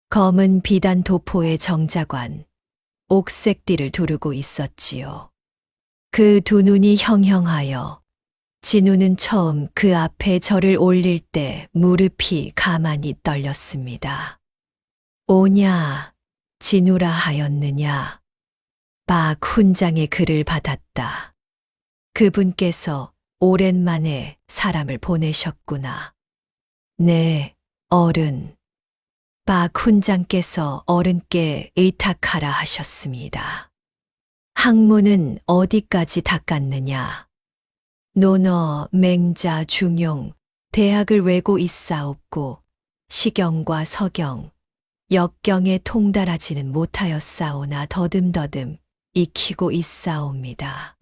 검은 비단 도포의 정자관, 옥색띠를 두르고 있었지요. 그 두 눈이 형형하여 진우는 처음 그 앞에 절을 올릴 때 무릎이 가만히 떨렸습니다. 오냐, 진우라 하였느냐. 박 훈장의 글을 받았다. 그분께서 오랜만에 사람을 보내셨구나. 네, 어른. 박 훈장께서 어른께 의탁하라 하셨습니다. 학문은 어디까지 닦았느냐? 논어, 맹자, 중용, 대학을 외고 있사옵고 시경과 서경, 역경에 통달하지는 못하였사오나 더듬더듬 익히고 있사옵니다.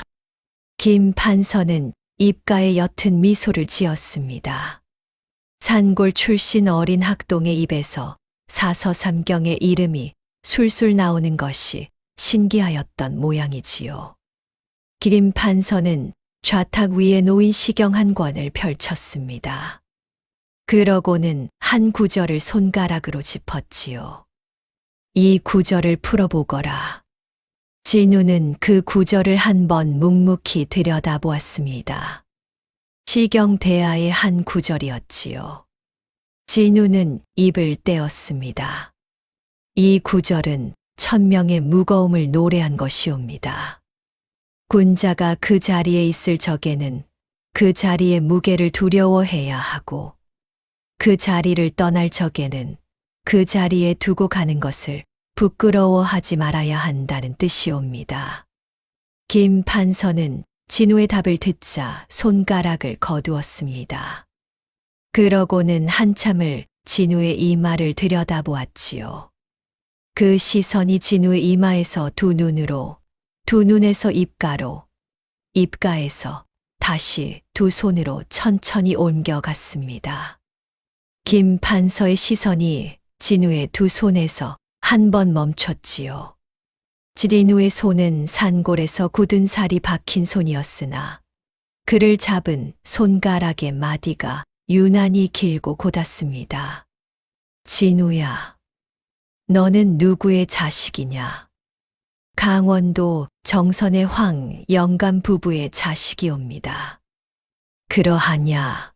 김 판서는 입가에 옅은 미소를 지었습니다. 산골 출신 어린 학동의 입에서 사서삼경의 이름이 술술 나오는 것이 신기하였던 모양이지요. 김 판서는 좌탁 위에 놓인 시경 한 권을 펼쳤습니다. 그러고는 한 구절을 손가락으로 짚었지요. 이 구절을 풀어보거라. 진우는 그 구절을 한번 묵묵히 들여다보았습니다. 시경 대하의 한 구절이었지요. 진우는 입을 떼었습니다. 이 구절은 천명의 무거움을 노래한 것이옵니다. 군자가 그 자리에 있을 적에는 그 자리의 무게를 두려워해야 하고 그 자리를 떠날 적에는 그 자리에 두고 가는 것을 부끄러워하지 말아야 한다는 뜻이옵니다. 김 판서는 진우의 답을 듣자 손가락을 거두었습니다. 그러고는 한참을 진우의 이마를 들여다보았지요. 그 시선이 진우의 이마에서 두 눈으로, 두 눈에서 입가로, 입가에서 다시 두 손으로 천천히 옮겨갔습니다. 김 판서의 시선이 진우의 두 손에서 한 번 멈췄지요. 진우의 손은 산골에서 굳은 살이 박힌 손이었으나 그를 잡은 손가락의 마디가 유난히 길고 곧았습니다. 진우야, 너는 누구의 자식이냐? 강원도 정선의 황 영감 부부의 자식이옵니다. 그러하냐?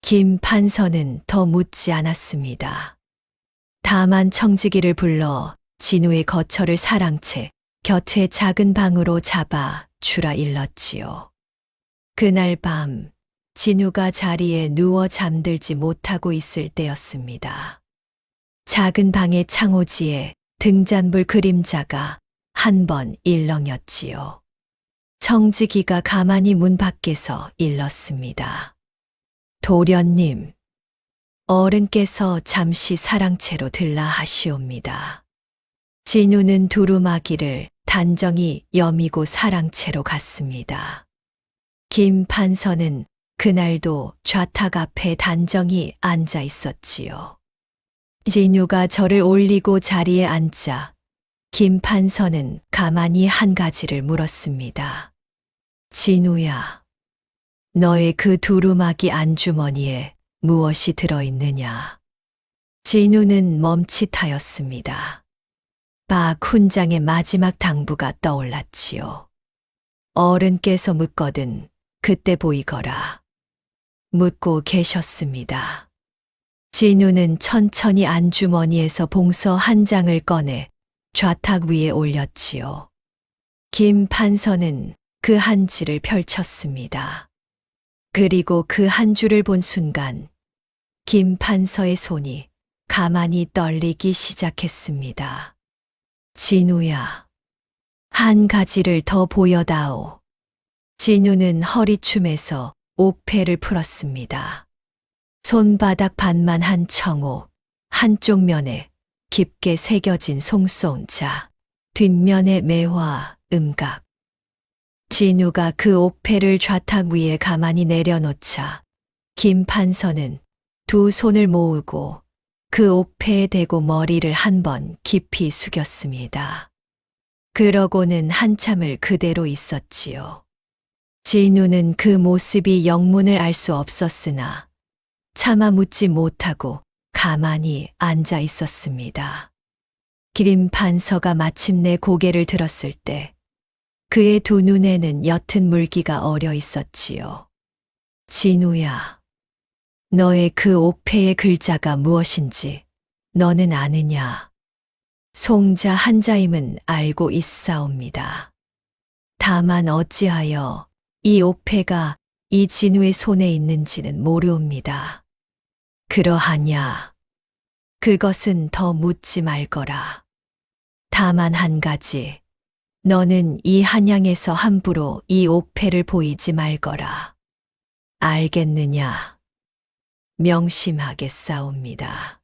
김 판서는 더 묻지 않았습니다. 다만 청지기를 불러 진우의 거처를 사랑채 곁에 작은 방으로 잡아 주라 일렀지요. 그날 밤 진우가 자리에 누워 잠들지 못하고 있을 때였습니다. 작은 방의 창호지에 등잔불 그림자가 한 번 일렁였지요. 청지기가 가만히 문 밖에서 일렀습니다. 도련님, 어른께서 잠시 사랑채로 들라 하시옵니다. 진우는 두루마기를 단정히 여미고 사랑채로 갔습니다. 김 판서는 그날도 좌탁 앞에 단정히 앉아 있었지요. 진우가 절을 올리고 자리에 앉자 김 판서는 가만히 한 가지를 물었습니다. 진우야, 너의 그 두루마기 안주머니에 무엇이 들어있느냐? 진우는 멈칫하였습니다. 박 훈장의 마지막 당부가 떠올랐지요. 어른께서 묻거든 그때 보이거라. 묻고 계셨습니다. 진우는 천천히 안주머니에서 봉서 한 장을 꺼내 좌탁 위에 올렸지요. 김 판서는 그 한지를 펼쳤습니다. 그리고 그 한 줄을 본 순간 김 판서의 손이 가만히 떨리기 시작했습니다. 진우야, 한 가지를 더 보여다오. 진우는 허리춤에서 옥패를 풀었습니다. 손바닥 반만 한 청옥, 한쪽 면에 깊게 새겨진 송송자, 뒷면에 매화, 음각. 진우가 그 옥패를 좌탁 위에 가만히 내려놓자 김 판서는 두 손을 모으고 그 옥패에 대고 머리를 한 번 깊이 숙였습니다. 그러고는 한참을 그대로 있었지요. 진우는 그 모습이 영문을 알 수 없었으나 차마 묻지 못하고 가만히 앉아 있었습니다. 김 판서가 마침내 고개를 들었을 때 그의 두 눈에는 옅은 물기가 어려 있었지요. 진우야, 너의 그 옥패의 글자가 무엇인지 너는 아느냐? 송자 한자임은 알고 있사옵니다. 다만 어찌하여 이 옥패가 이 진우의 손에 있는지는 모르옵니다. 그러하냐? 그것은 더 묻지 말거라. 다만 한 가지, 너는 이 한양에서 함부로 이 옥패를 보이지 말거라. 알겠느냐? 명심하겠사옵니다.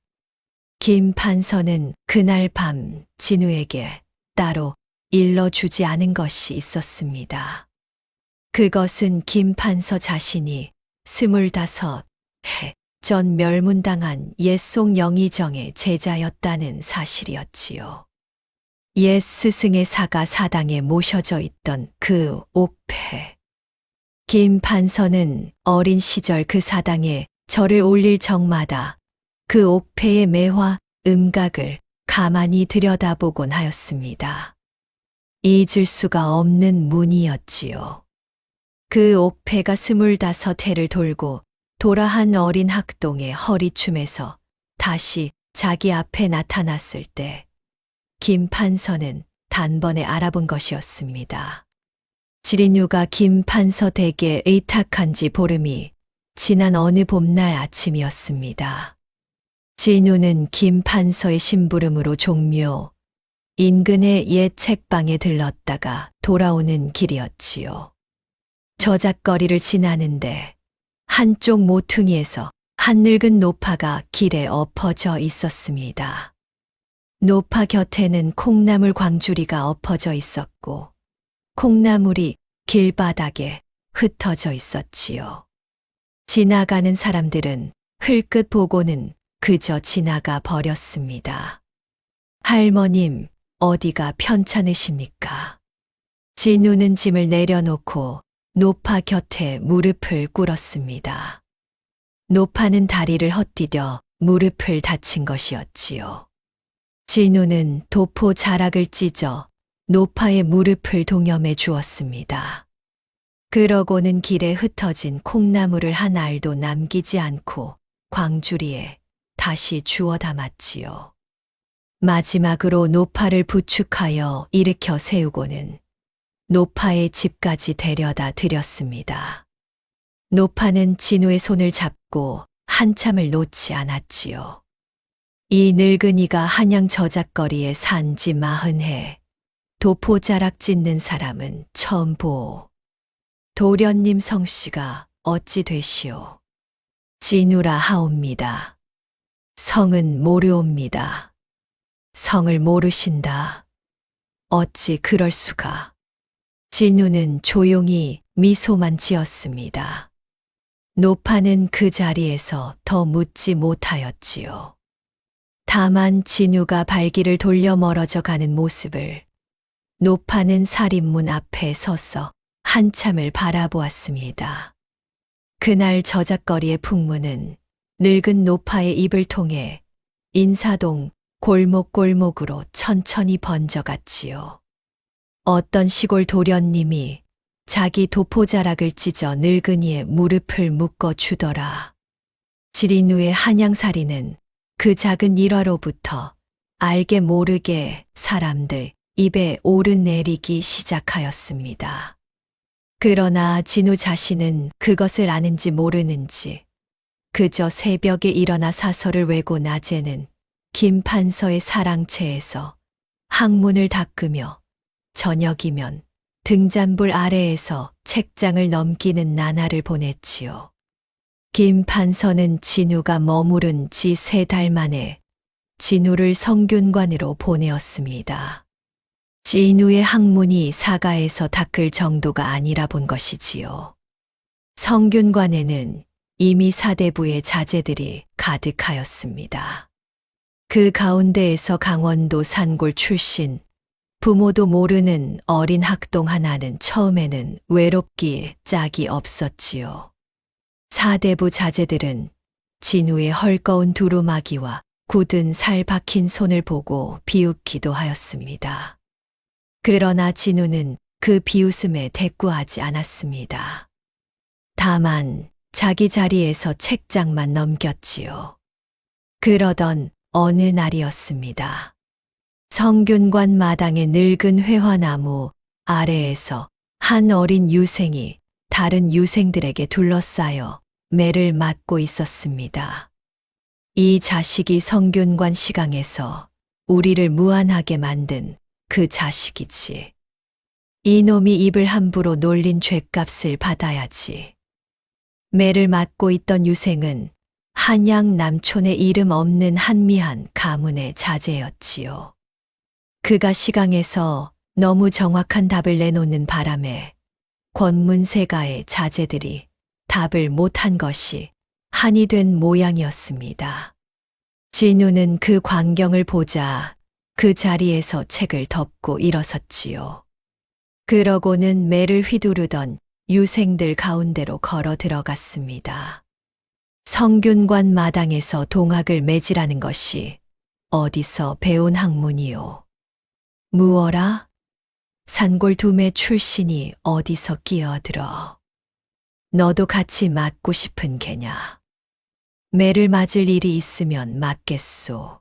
김 판서는 그날 밤 진우에게 따로 일러주지 않은 것이 있었습니다. 그것은 김 판서 자신이 25해 전 멸문당한 옛송 영의정의 제자였다는 사실이었지요. 옛 스승의 사가 사당에 모셔져 있던 그 옥패. 김 판서는 어린 시절 그 사당에 절을 올릴 적마다 그 옥패의 매화, 음각을 가만히 들여다보곤 하였습니다. 잊을 수가 없는 문이었지요. 그 옥패가 25해를 돌고 도라한 어린 학동의 허리춤에서 다시 자기 앞에 나타났을 때 김 판서는 단번에 알아본 것이었습니다. 지린유가 김 판서 댁에 의탁한 지 보름이 지난 어느 봄날 아침이었습니다. 진우는 김 판서의 심부름으로 종묘 인근의 옛 책방에 들렀다가 돌아오는 길이었지요. 저작거리를 지나는데 한쪽 모퉁이에서 한 늙은 노파가 길에 엎어져 있었습니다. 노파 곁에는 콩나물 광주리가 엎어져 있었고 콩나물이 길바닥에 흩어져 있었지요. 지나가는 사람들은 흘끗 보고는 그저 지나가 버렸습니다. 할머님, 어디가 편찮으십니까? 진우는 짐을 내려놓고 노파 곁에 무릎을 꿇었습니다. 노파는 다리를 헛디뎌 무릎을 다친 것이었지요. 진우는 도포 자락을 찢어 노파의 무릎을 동여매 주었습니다. 그러고는 길에 흩어진 콩나물을 한 알도 남기지 않고 광주리에 다시 주워 담았지요. 마지막으로 노파를 부축하여 일으켜 세우고는 노파의 집까지 데려다 드렸습니다. 노파는 진우의 손을 잡고 한참을 놓지 않았지요. 이 늙은이가 한양 저작거리에 산 지 40해, 도포자락 찢는 사람은 처음 보오. 도련님 성씨가 어찌 되시오? 진우라 하옵니다. 성은 모르옵니다. 성을 모르신다. 어찌 그럴 수가. 진우는 조용히 미소만 지었습니다. 노파는 그 자리에서 더 묻지 못하였지요. 다만 진우가 발길을 돌려 멀어져 가는 모습을 노파는 살인문 앞에 서서 한참을 바라보았습니다. 그날 저작거리의 풍문은 늙은 노파의 입을 통해 인사동 골목골목으로 천천히 번져갔지요. 어떤 시골 도련님이 자기 도포자락을 찢어 늙은이의 무릎을 묶어 주더라. 지린우의 한양살이는 그 작은 일화로부터 알게 모르게 사람들 입에 오르내리기 시작하였습니다. 그러나 진우 자신은 그것을 아는지 모르는지 그저 새벽에 일어나 사서를 외고 낮에는 김 판서의 사랑채에서 항문을 닦으며 저녁이면 등잔불 아래에서 책장을 넘기는 나날을 보냈지요. 김 판서는 진우가 머무른 지 3달 만에 진우를 성균관으로 보내었습니다. 진우의 학문이 사가에서 닦을 정도가 아니라 본 것이지요. 성균관에는 이미 사대부의 자제들이 가득하였습니다. 그 가운데에서 강원도 산골 출신, 부모도 모르는 어린 학동 하나는 처음에는 외롭기에 짝이 없었지요. 사대부 자제들은 진우의 헐거운 두루마기와 굳은 살 박힌 손을 보고 비웃기도 하였습니다. 그러나 진우는 그 비웃음에 대꾸하지 않았습니다. 다만 자기 자리에서 책장만 넘겼지요. 그러던 어느 날이었습니다. 성균관 마당의 늙은 회화나무 아래에서 한 어린 유생이 다른 유생들에게 둘러싸여 매를 맞고 있었습니다. 이 자식이 성균관 시강에서 우리를 무안하게 만든 그 자식이지. 이놈이 입을 함부로 놀린 죗값을 받아야지. 매를 맡고 있던 유생은 한양 남촌의 이름 없는 한미한 가문의 자제였지요. 그가 시강에서 너무 정확한 답을 내놓는 바람에 권문세가의 자제들이 답을 못한 것이 한이 된 모양이었습니다. 진우는 그 광경을 보자 그 자리에서 책을 덮고 일어섰지요. 그러고는 매를 휘두르던 유생들 가운데로 걸어 들어갔습니다. 성균관 마당에서 동학을 매지라는 것이 어디서 배운 학문이요? 무어라? 산골두매 출신이 어디서 끼어들어? 너도 같이 맞고 싶은 게냐? 매를 맞을 일이 있으면 맞겠소.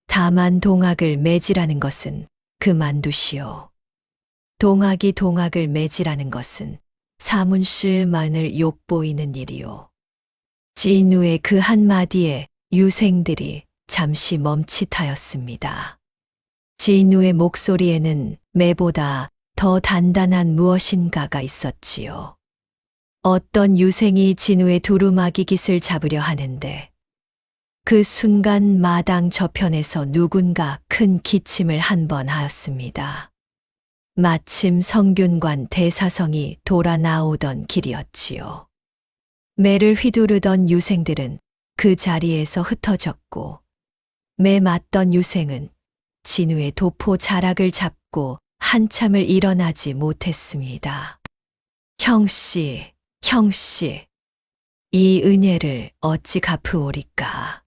다만 동학을 매지라는 것은 그만두시오. 동학을 매지라는 것은 사문실만을 욕보이는 일이오. 진우의 그 한마디에 유생들이 잠시 멈칫하였습니다. 진우의 목소리에는 매보다 더 단단한 무엇인가가 있었지요. 어떤 유생이 진우의 두루마기 깃을 잡으려 하는데 그 순간 마당 저편에서 누군가 큰 기침을 한 번 하였습니다. 마침 성균관 대사성이 돌아 나오던 길이었지요. 매를 휘두르던 유생들은 그 자리에서 흩어졌고 매 맞던 유생은 진우의 도포 자락을 잡고 한참을 일어나지 못했습니다. 형씨, 이 은혜를 어찌 갚으오리까?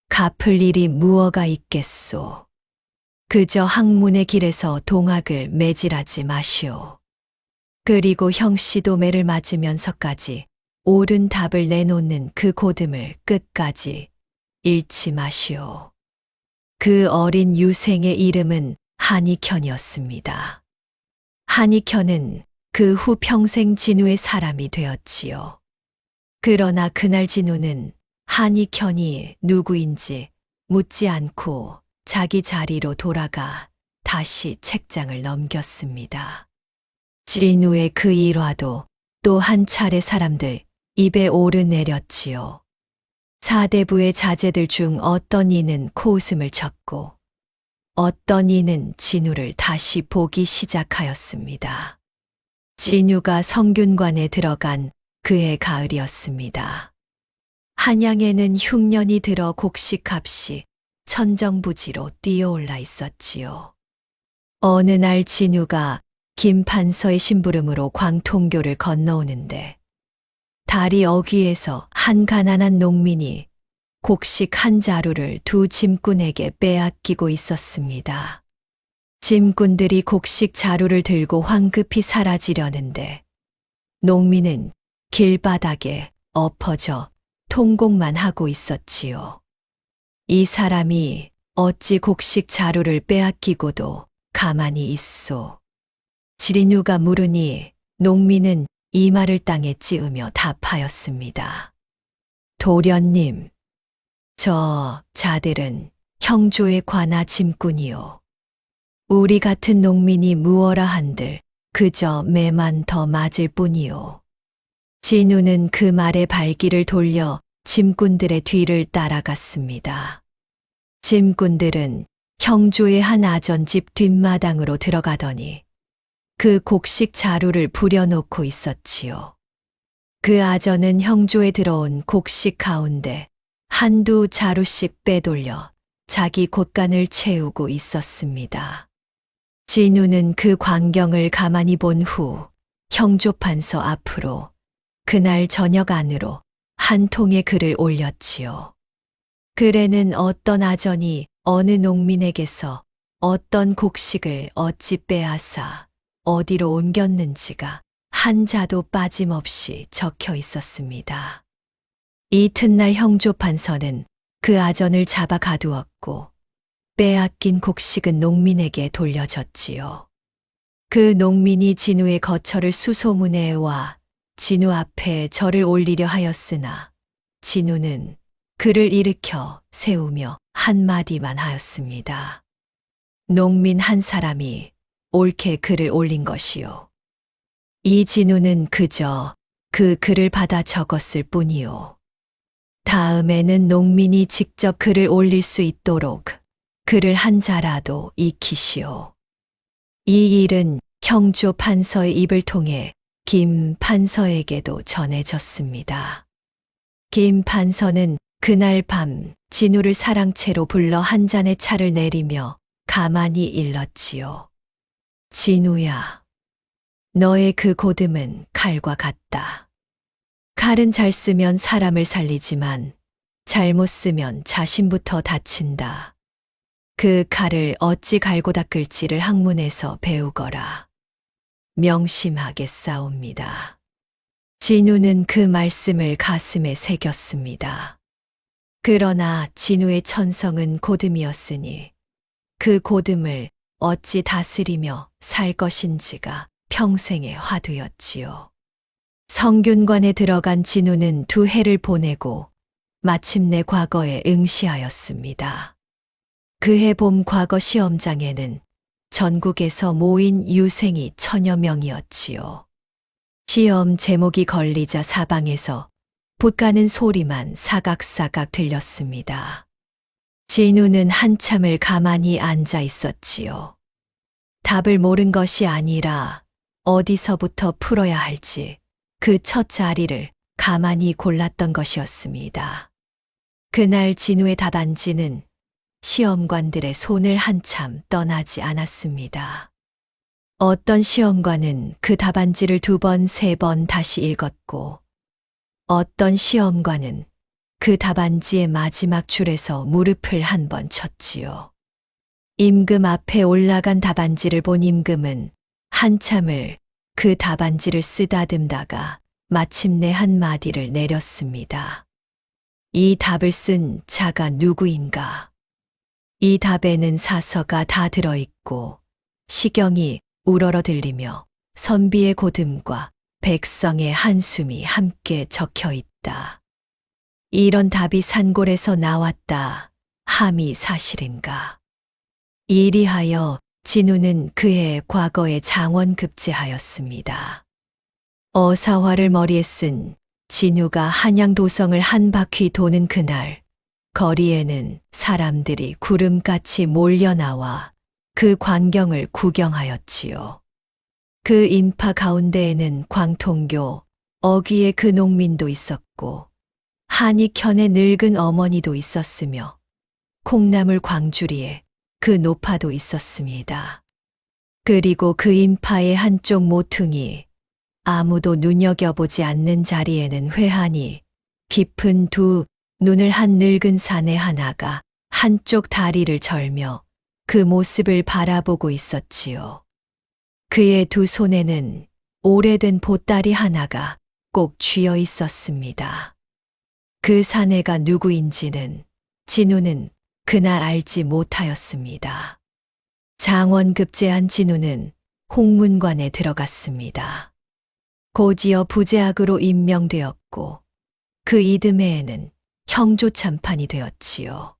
갚을 일이 무어가 있겠소. 그저 학문의 길에서 동학을 매질하지 마시오. 그리고 형씨도 매를 맞으면서까지 옳은 답을 내놓는 그 고듬을 끝까지 잃지 마시오. 그 어린 유생의 이름은 한익현이었습니다. 한익현은 그 후 평생 진우의 사람이 되었지요. 그러나 그날 진우는 한익현이 누구인지 묻지 않고 자기 자리로 돌아가 다시 책장을 넘겼습니다. 진우의 그 일화도 또 한 차례 사람들 입에 오르내렸지요. 사대부의 자제들 중 어떤 이는 코웃음을 쳤고 어떤 이는 진우를 다시 보기 시작하였습니다. 진우가 성균관에 들어간 그해 가을이었습니다. 한양에는 흉년이 들어 곡식값이 천정부지로 뛰어올라 있었지요. 어느 날 진우가 김판서의 심부름으로 광통교를 건너오는데 다리 어귀에서 한 가난한 농민이 곡식 한 자루를 두 짐꾼에게 빼앗기고 있었습니다. 짐꾼들이 곡식 자루를 들고 황급히 사라지려는데 농민은 길바닥에 엎어져 통곡만 하고 있었지요. 이 사람이 어찌 곡식 자루를 빼앗기고도 가만히 있소. 진우가 물으니 농민은 이마를 땅에 찌으며 답하였습니다. 도련님, 저 자들은 형조의 관아 짐꾼이요. 우리 같은 농민이 무어라 한들 그저 매만 더 맞을 뿐이요. 진우는 그 말에 발길을 돌려 짐꾼들의 뒤를 따라갔습니다. 짐꾼들은 형조의 한 아전집 뒷마당으로 들어가더니 그 곡식 자루를 부려놓고 있었지요. 그 아전은 형조에 들어온 곡식 가운데 한두 자루씩 빼돌려 자기 곳간을 채우고 있었습니다. 진우는 그 광경을 가만히 본 후 형조판서 앞으로 그날 저녁 안으로 한 통의 글을 올렸지요. 글에는 어떤 아전이 어느 농민에게서 어떤 곡식을 어찌 빼앗아 어디로 옮겼는지가 한 자도 빠짐없이 적혀 있었습니다. 이튿날 형조판서는 그 아전을 잡아 가두었고 빼앗긴 곡식은 농민에게 돌려졌지요. 그 농민이 진우의 거처를 수소문해 와 진우 앞에 절을 올리려 하였으나 진우는 그를 일으켜 세우며 한마디만 하였습니다. 농민 한 사람이 옳게 글을 올린 것이요. 이 진우는 그저 그 글을 받아 적었을 뿐이요. 다음에는 농민이 직접 글을 올릴 수 있도록 글을 한 자라도 익히시오. 이 일은 형조 판서의 입을 통해 김 판서에게도 전해졌습니다. 김 판서는 그날 밤 진우를 사랑채로 불러 한 잔의 차를 내리며 가만히 일렀지요. 진우야, 너의 그 고듬은 칼과 같다. 칼은 잘 쓰면 사람을 살리지만 잘못 쓰면 자신부터 다친다. 그 칼을 어찌 갈고 닦을지를 학문에서 배우거라. 명심하겠사옵니다. 진우는 그 말씀을 가슴에 새겼습니다. 그러나 진우의 천성은 고듬이었으니 그 고듬을 어찌 다스리며 살 것인지가 평생의 화두였지요. 성균관에 들어간 진우는 2해를 보내고 마침내 과거에 응시하였습니다. 그해 봄 과거 시험장에는 전국에서 모인 유생이 1000여 명이었지요. 시험 제목이 걸리자 사방에서 붓가는 소리만 사각사각 들렸습니다. 진우는 한참을 가만히 앉아 있었지요. 답을 모른 것이 아니라 어디서부터 풀어야 할지 그 첫 자리를 가만히 골랐던 것이었습니다. 그날 진우의 답안지는 시험관들의 손을 한참 떠나지 않았습니다. 어떤 시험관은 그 답안지를 2번, 3번 다시 읽었고, 어떤 시험관은 그 답안지의 마지막 줄에서 무릎을 한 번 쳤지요. 임금 앞에 올라간 답안지를 본 임금은 한참을 그 답안지를 쓰다듬다가 마침내 한 마디를 내렸습니다. 이 답을 쓴 자가 누구인가? 이 답에는 사서가 다 들어있고 시경이 우러러 들리며 선비의 고듬과 백성의 한숨이 함께 적혀 있다. 이런 답이 산골에서 나왔다 함이 사실인가? 이리하여 진우는 그의 과거에 장원급제하였습니다. 어사화를 머리에 쓴 진우가 한양도성을 한 바퀴 도는 그날, 거리에는 사람들이 구름같이 몰려나와 그 광경을 구경하였지요. 그 인파 가운데에는 광통교, 어귀의 그 농민도 있었고, 한익현의 늙은 어머니도 있었으며, 콩나물 광주리에 그 노파도 있었습니다. 그리고 그 인파의 한쪽 모퉁이, 아무도 눈여겨보지 않는 자리에는 회한이 깊은 2 눈을 한 늙은 사내 하나가 한쪽 다리를 절며 그 모습을 바라보고 있었지요. 그의 2 손에는 오래된 보따리 하나가 꼭 쥐어 있었습니다. 그 사내가 누구인지는 진우는 그날 알지 못하였습니다. 장원급제한 진우는 홍문관에 들어갔습니다. 고지어 부제학으로 임명되었고 그 이듬해에는 형조참판이 되었지요.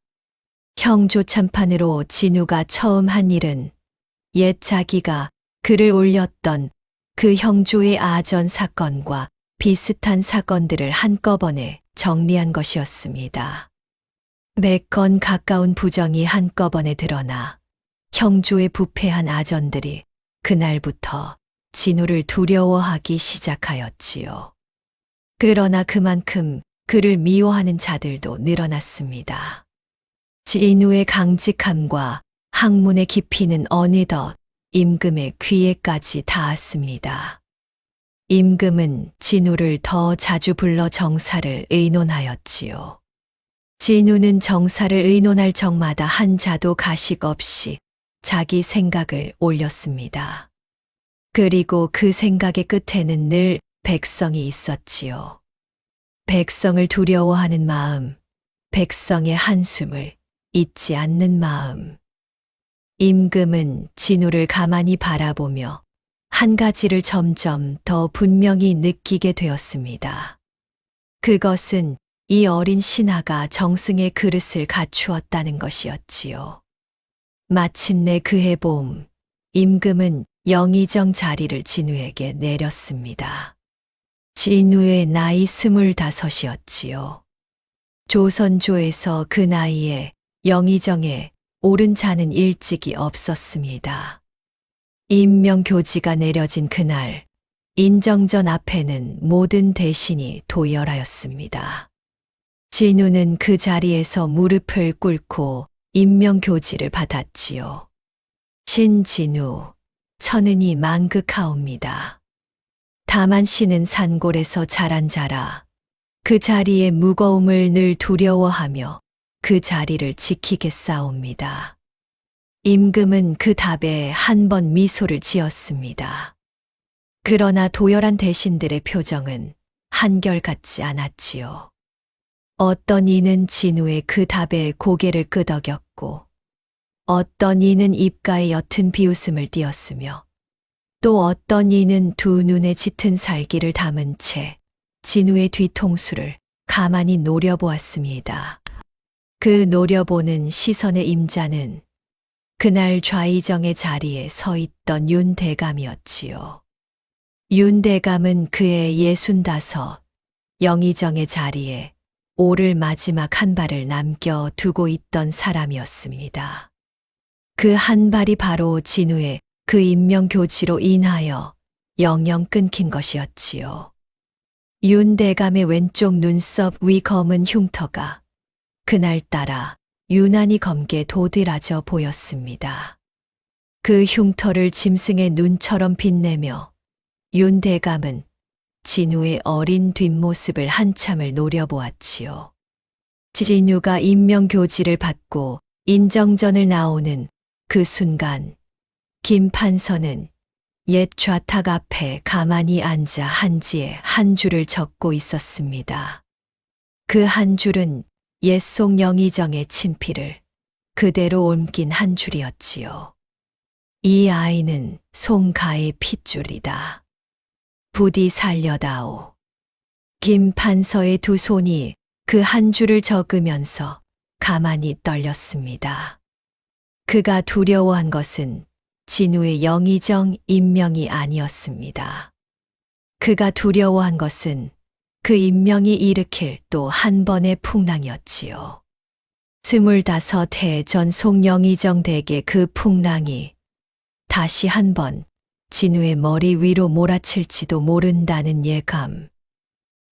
형조참판으로 진우가 처음 한 일은 옛 자기가 글을 올렸던 그 형조의 아전 사건과 비슷한 사건들을 한꺼번에 정리한 것이었습니다. 몇 건 가까운 부정이 한꺼번에 드러나 형조의 부패한 아전들이 그날부터 진우를 두려워하기 시작하였지요. 그러나 그만큼 그를 미워하는 자들도 늘어났습니다. 진우의 강직함과 학문의 깊이는 어느덧 임금의 귀에까지 닿았습니다. 임금은 진우를 더 자주 불러 정사를 의논하였지요. 진우는 정사를 의논할 적마다 한 자도 가식 없이 자기 생각을 올렸습니다. 그리고 그 생각의 끝에는 늘 백성이 있었지요. 백성을 두려워하는 마음, 백성의 한숨을 잊지 않는 마음. 임금은 진우를 가만히 바라보며 한 가지를 점점 더 분명히 느끼게 되었습니다. 그것은 이 어린 신하가 정승의 그릇을 갖추었다는 것이었지요. 마침내 그해 봄, 임금은 영의정 자리를 진우에게 내렸습니다. 진우의 나이 25이었지요. 조선조에서 그 나이에 영의정에 오른 자는 일찍이 없었습니다. 임명교지가 내려진 그날, 인정전 앞에는 모든 대신이 도열하였습니다. 진우는 그 자리에서 무릎을 꿇고 임명교지를 받았지요. 신진우, 천은이 망극하옵니다. 다만 신은 산골에서 자란 자라 그 자리의 무거움을 늘 두려워하며 그 자리를 지키겠사옵니다. 임금은 그 답에 한 번 미소를 지었습니다. 그러나 도열한 대신들의 표정은 한결같지 않았지요. 어떤 이는 진우의 그 답에 고개를 끄덕였고, 어떤 이는 입가에 옅은 비웃음을 띄었으며, 또 어떤 이는 두 눈에 짙은 살기를 담은 채 진우의 뒤통수를 가만히 노려보았습니다. 그 노려보는 시선의 임자는 그날 좌의정의 자리에 서 있던 윤대감이었지요. 윤대감은 그의 65, 영의정의 자리에 오를 마지막 한 발을 남겨 두고 있던 사람이었습니다. 그 한 발이 바로 진우의 그 임명교지로 인하여 영영 끊긴 것이었지요. 윤대감의 왼쪽 눈썹 위 검은 흉터가 그날따라 유난히 검게 도드라져 보였습니다. 그 흉터를 짐승의 눈처럼 빛내며 윤대감은 진우의 어린 뒷모습을 한참을 노려보았지요. 진우가 임명교지를 받고 인정전을 나오는 그 순간 김 판서는 옛 좌탁 앞에 가만히 앉아 한지에 한 줄을 적고 있었습니다. 그 한 줄은 옛 송영의정의 친필을 그대로 옮긴 한 줄이었지요. 이 아이는 송가의 핏줄이다. 부디 살려다오. 김 판서의 두 손이 그 한 줄을 적으면서 가만히 떨렸습니다. 그가 두려워한 것은 진우의 영의정 임명이 아니었습니다. 그가 두려워한 것은 그 임명이 일으킬 또 한 번의 풍랑이었지요. 25해 전 송영의정 댁의 그 풍랑이 다시 한 번 진우의 머리 위로 몰아칠지도 모른다는 예감.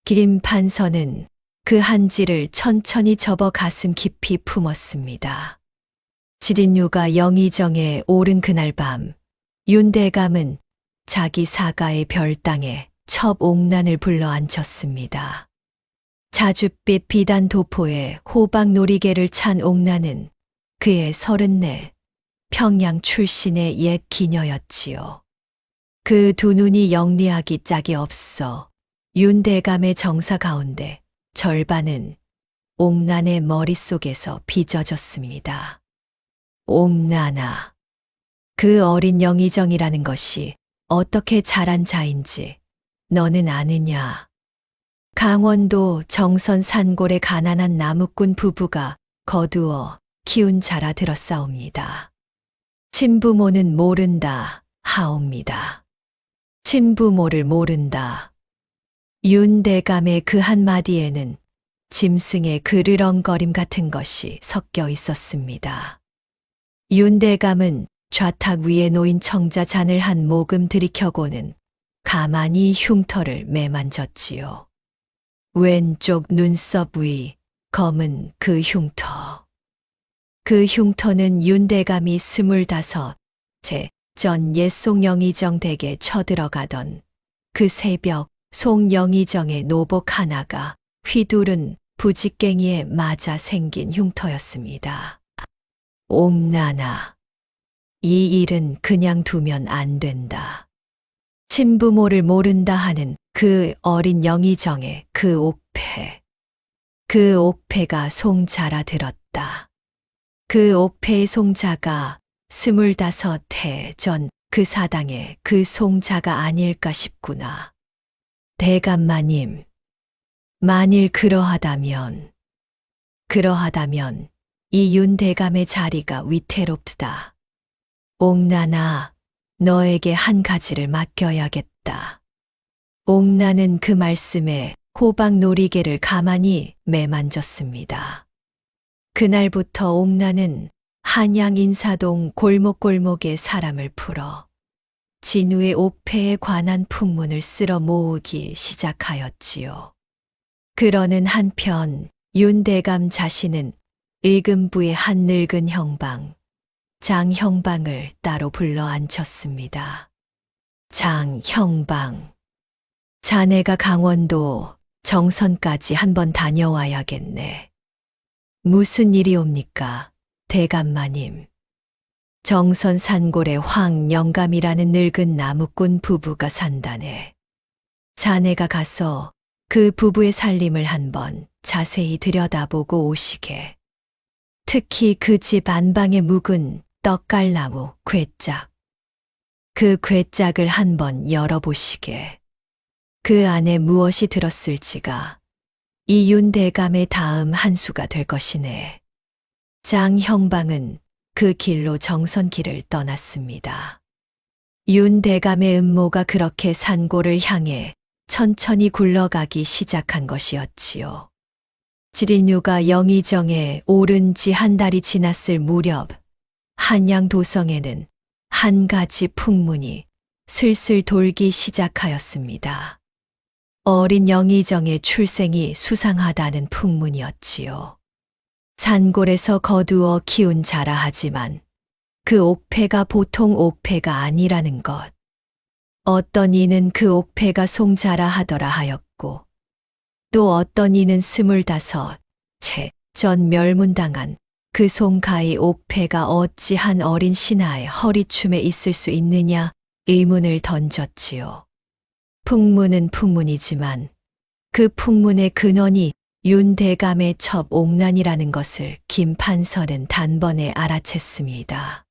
김 판서는 그 한지를 천천히 접어 가슴 깊이 품었습니다. 진우가 영의정에 오른 그날 밤, 윤대감은 자기 사가의 별당에 첩옥난을 불러 앉혔습니다. 자줏빛 비단 도포에 호박 놀이개를 찬 옥난은 그의 34, 평양 출신의 옛 기녀였지요. 그 두 눈이 영리하기 짝이 없어 윤대감의 정사 가운데 절반은 옥난의 머릿속에서 빚어졌습니다. 옥난아, 그 어린 영의정이라는 것이 어떻게 자란 자인지 너는 아느냐? 강원도 정선 산골의 가난한 나무꾼 부부가 거두어 키운 자라 들었사옵니다. 친부모는 모른다 하옵니다. 친부모를 모른다. 윤대감의 그 한마디에는 짐승의 그르렁거림 같은 것이 섞여 있었습니다. 윤대감은 좌탁 위에 놓인 청자 잔을 한 모금 들이켜고는 가만히 흉터를 매만졌지요. 왼쪽 눈썹 위 검은 그 흉터. 그 흉터는 윤대감이 25제 전 옛 송영의정 댁에 쳐들어가던 그 새벽 송영의정의 노복 하나가 휘두른 부직갱이에 맞아 생긴 흉터였습니다. 옥난아, 이 일은 그냥 두면 안 된다. 친부모를 모른다 하는 그 어린 영의정의 그 옥패. 그 옥패가 송자라 들었다. 그 옥패의 송자가 25해 전 그 사당의 그 송자가 아닐까 싶구나. 대감마님, 만일 그러하다면 이 윤대감의 자리가 위태롭다. 옥난아, 너에게 한 가지를 맡겨야겠다. 옥나는 그 말씀에 호박 놀이개를 가만히 매만졌습니다. 그날부터 옥나는 한양 인사동 골목골목에 사람을 풀어 진우의 옥패에 관한 풍문을 쓸어 모으기 시작하였지요. 그러는 한편 윤대감 자신은 의금부의 한 늙은 형방, 장형방을 따로 불러 앉혔습니다. 장형방, 자네가 강원도 정선까지 한번 다녀와야겠네. 무슨 일이옵니까, 대감마님? 정선 산골에 황영감이라는 늙은 나무꾼 부부가 산다네. 자네가 가서 그 부부의 살림을 한번 자세히 들여다보고 오시게. 특히 그 집 안방에 묵은 떡갈나무 궤짝. 그 궤짝을 한번 열어보시게. 그 안에 무엇이 들었을지가 이 윤대감의 다음 한 수가 될 것이네. 장형방은 그 길로 정선길을 떠났습니다. 윤대감의 음모가 그렇게 산골을 향해 천천히 굴러가기 시작한 것이었지요. 지린유가 영의정에 오른 지 한 달이 지났을 무렵 한양 도성에는 한 가지 풍문이 슬슬 돌기 시작하였습니다. 어린 영의정의 출생이 수상하다는 풍문이었지요. 산골에서 거두어 키운 자라 하지만 그 옥패가 보통 옥패가 아니라는 것. 어떤 이는 그 옥패가 송자라 하더라 하였고 또 어떤 이는 25채 전 멸문당한 그 송가의 옥패가 어찌 한 어린 신하의 허리춤에 있을 수 있느냐 의문을 던졌지요. 풍문은 풍문이지만 그 풍문의 근원이 윤대감의 첩옥난이라는 것을 김판서는 단번에 알아챘습니다.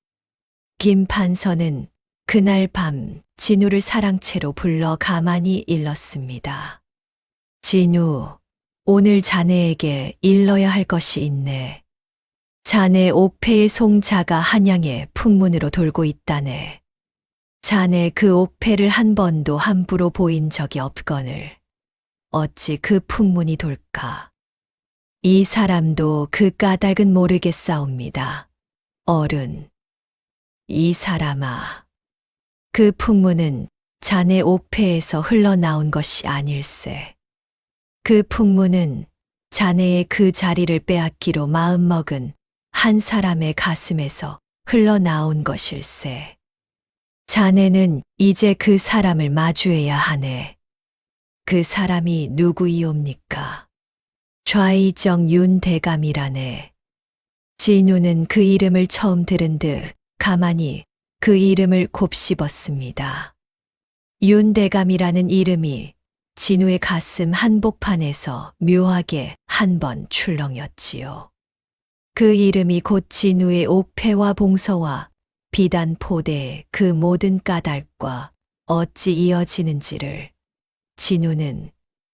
김판서는 그날 밤 진우를 사랑채로 불러 가만히 일렀습니다. 진우, 오늘 자네에게 일러야 할 것이 있네. 자네 옥패의 송자가 한양에 풍문으로 돌고 있다네. 자네 그 옥패를 한 번도 함부로 보인 적이 없거늘 어찌 그 풍문이 돌까? 이 사람도 그 까닭은 모르겠사옵니다. 어른, 이 사람아, 그 풍문은 자네 옥패에서 흘러나온 것이 아닐세. 그 풍문은 자네의 그 자리를 빼앗기로 마음먹은 한 사람의 가슴에서 흘러나온 것일세. 자네는 이제 그 사람을 마주해야 하네. 그 사람이 누구이옵니까? 좌의정 윤대감이라네. 진우는 그 이름을 처음 들은 듯 가만히 그 이름을 곱씹었습니다. 윤대감이라는 이름이 진우의 가슴 한복판에서 묘하게 한 번 출렁였지요. 그 이름이 곧 진우의 옥패와 봉서와 비단 포대의 그 모든 까닭과 어찌 이어지는지를 진우는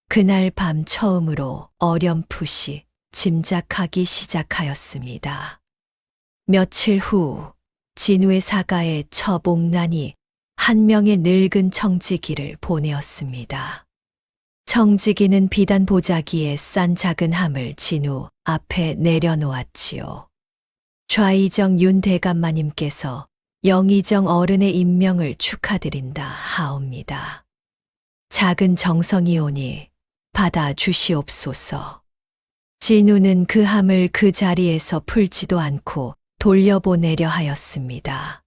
그날 밤 처음으로 어렴풋이 짐작하기 시작하였습니다. 며칠 후 진우의 사가에 첩옥난이 한 명의 늙은 청지기를 보내었습니다. 청지기는 비단 보자기에 싼 작은 함을 진우 앞에 내려놓았지요. 좌의정 윤대감마님께서 영의정 어른의 임명을 축하드린다 하옵니다. 작은 정성이오니 받아 주시옵소서. 진우는 그 함을 그 자리에서 풀지도 않고 돌려보내려 하였습니다.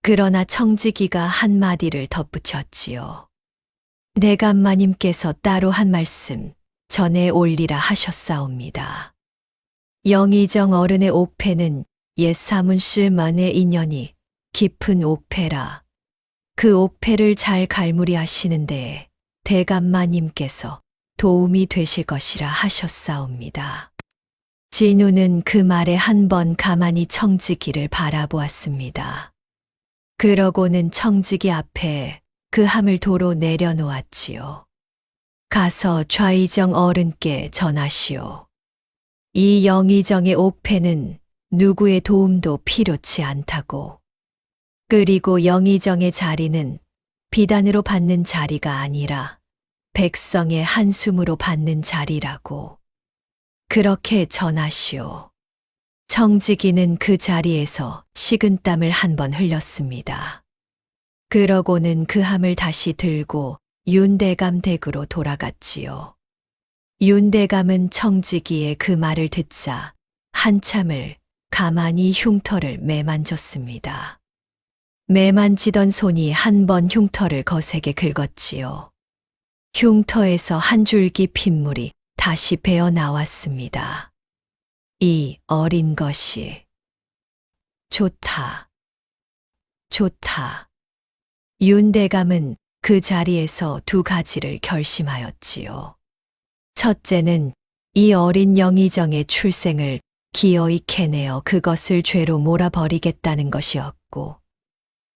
그러나 청지기가 한마디를 덧붙였지요. 대감마님께서 따로 한 말씀 전해 올리라 하셨사옵니다. 영의정 어른의 옥패는 옛 사문실만의 인연이 깊은 옥패라. 그 옥패를 잘 갈무리하시는데 대감마님께서 도움이 되실 것이라 하셨사옵니다. 진우는 그 말에 한 번 가만히 청지기를 바라보았습니다. 그러고는 청지기 앞에 그 함을 도로 내려놓았지요. 가서 좌의정 어른께 전하시오. 이 영의정의 옥패는 누구의 도움도 필요치 않다고. 그리고 영의정의 자리는 비단으로 받는 자리가 아니라 백성의 한숨으로 받는 자리라고. 그렇게 전하시오. 청지기는 그 자리에서 식은땀을 한 번 흘렸습니다. 그러고는 그 함을 다시 들고 윤대감 댁으로 돌아갔지요. 윤대감은 청지기의 그 말을 듣자 한참을 가만히 흉터를 매만졌습니다. 매만지던 손이 한 번 흉터를 거세게 긁었지요. 흉터에서 한 줄기 핏물이 다시 배어 나왔습니다. 이 어린 것이 좋다. 좋다. 윤대감은 그 자리에서 두 가지를 결심하였지요. 첫째는 이 어린 영의정의 출생을 기어이 캐내어 그것을 죄로 몰아버리겠다는 것이었고,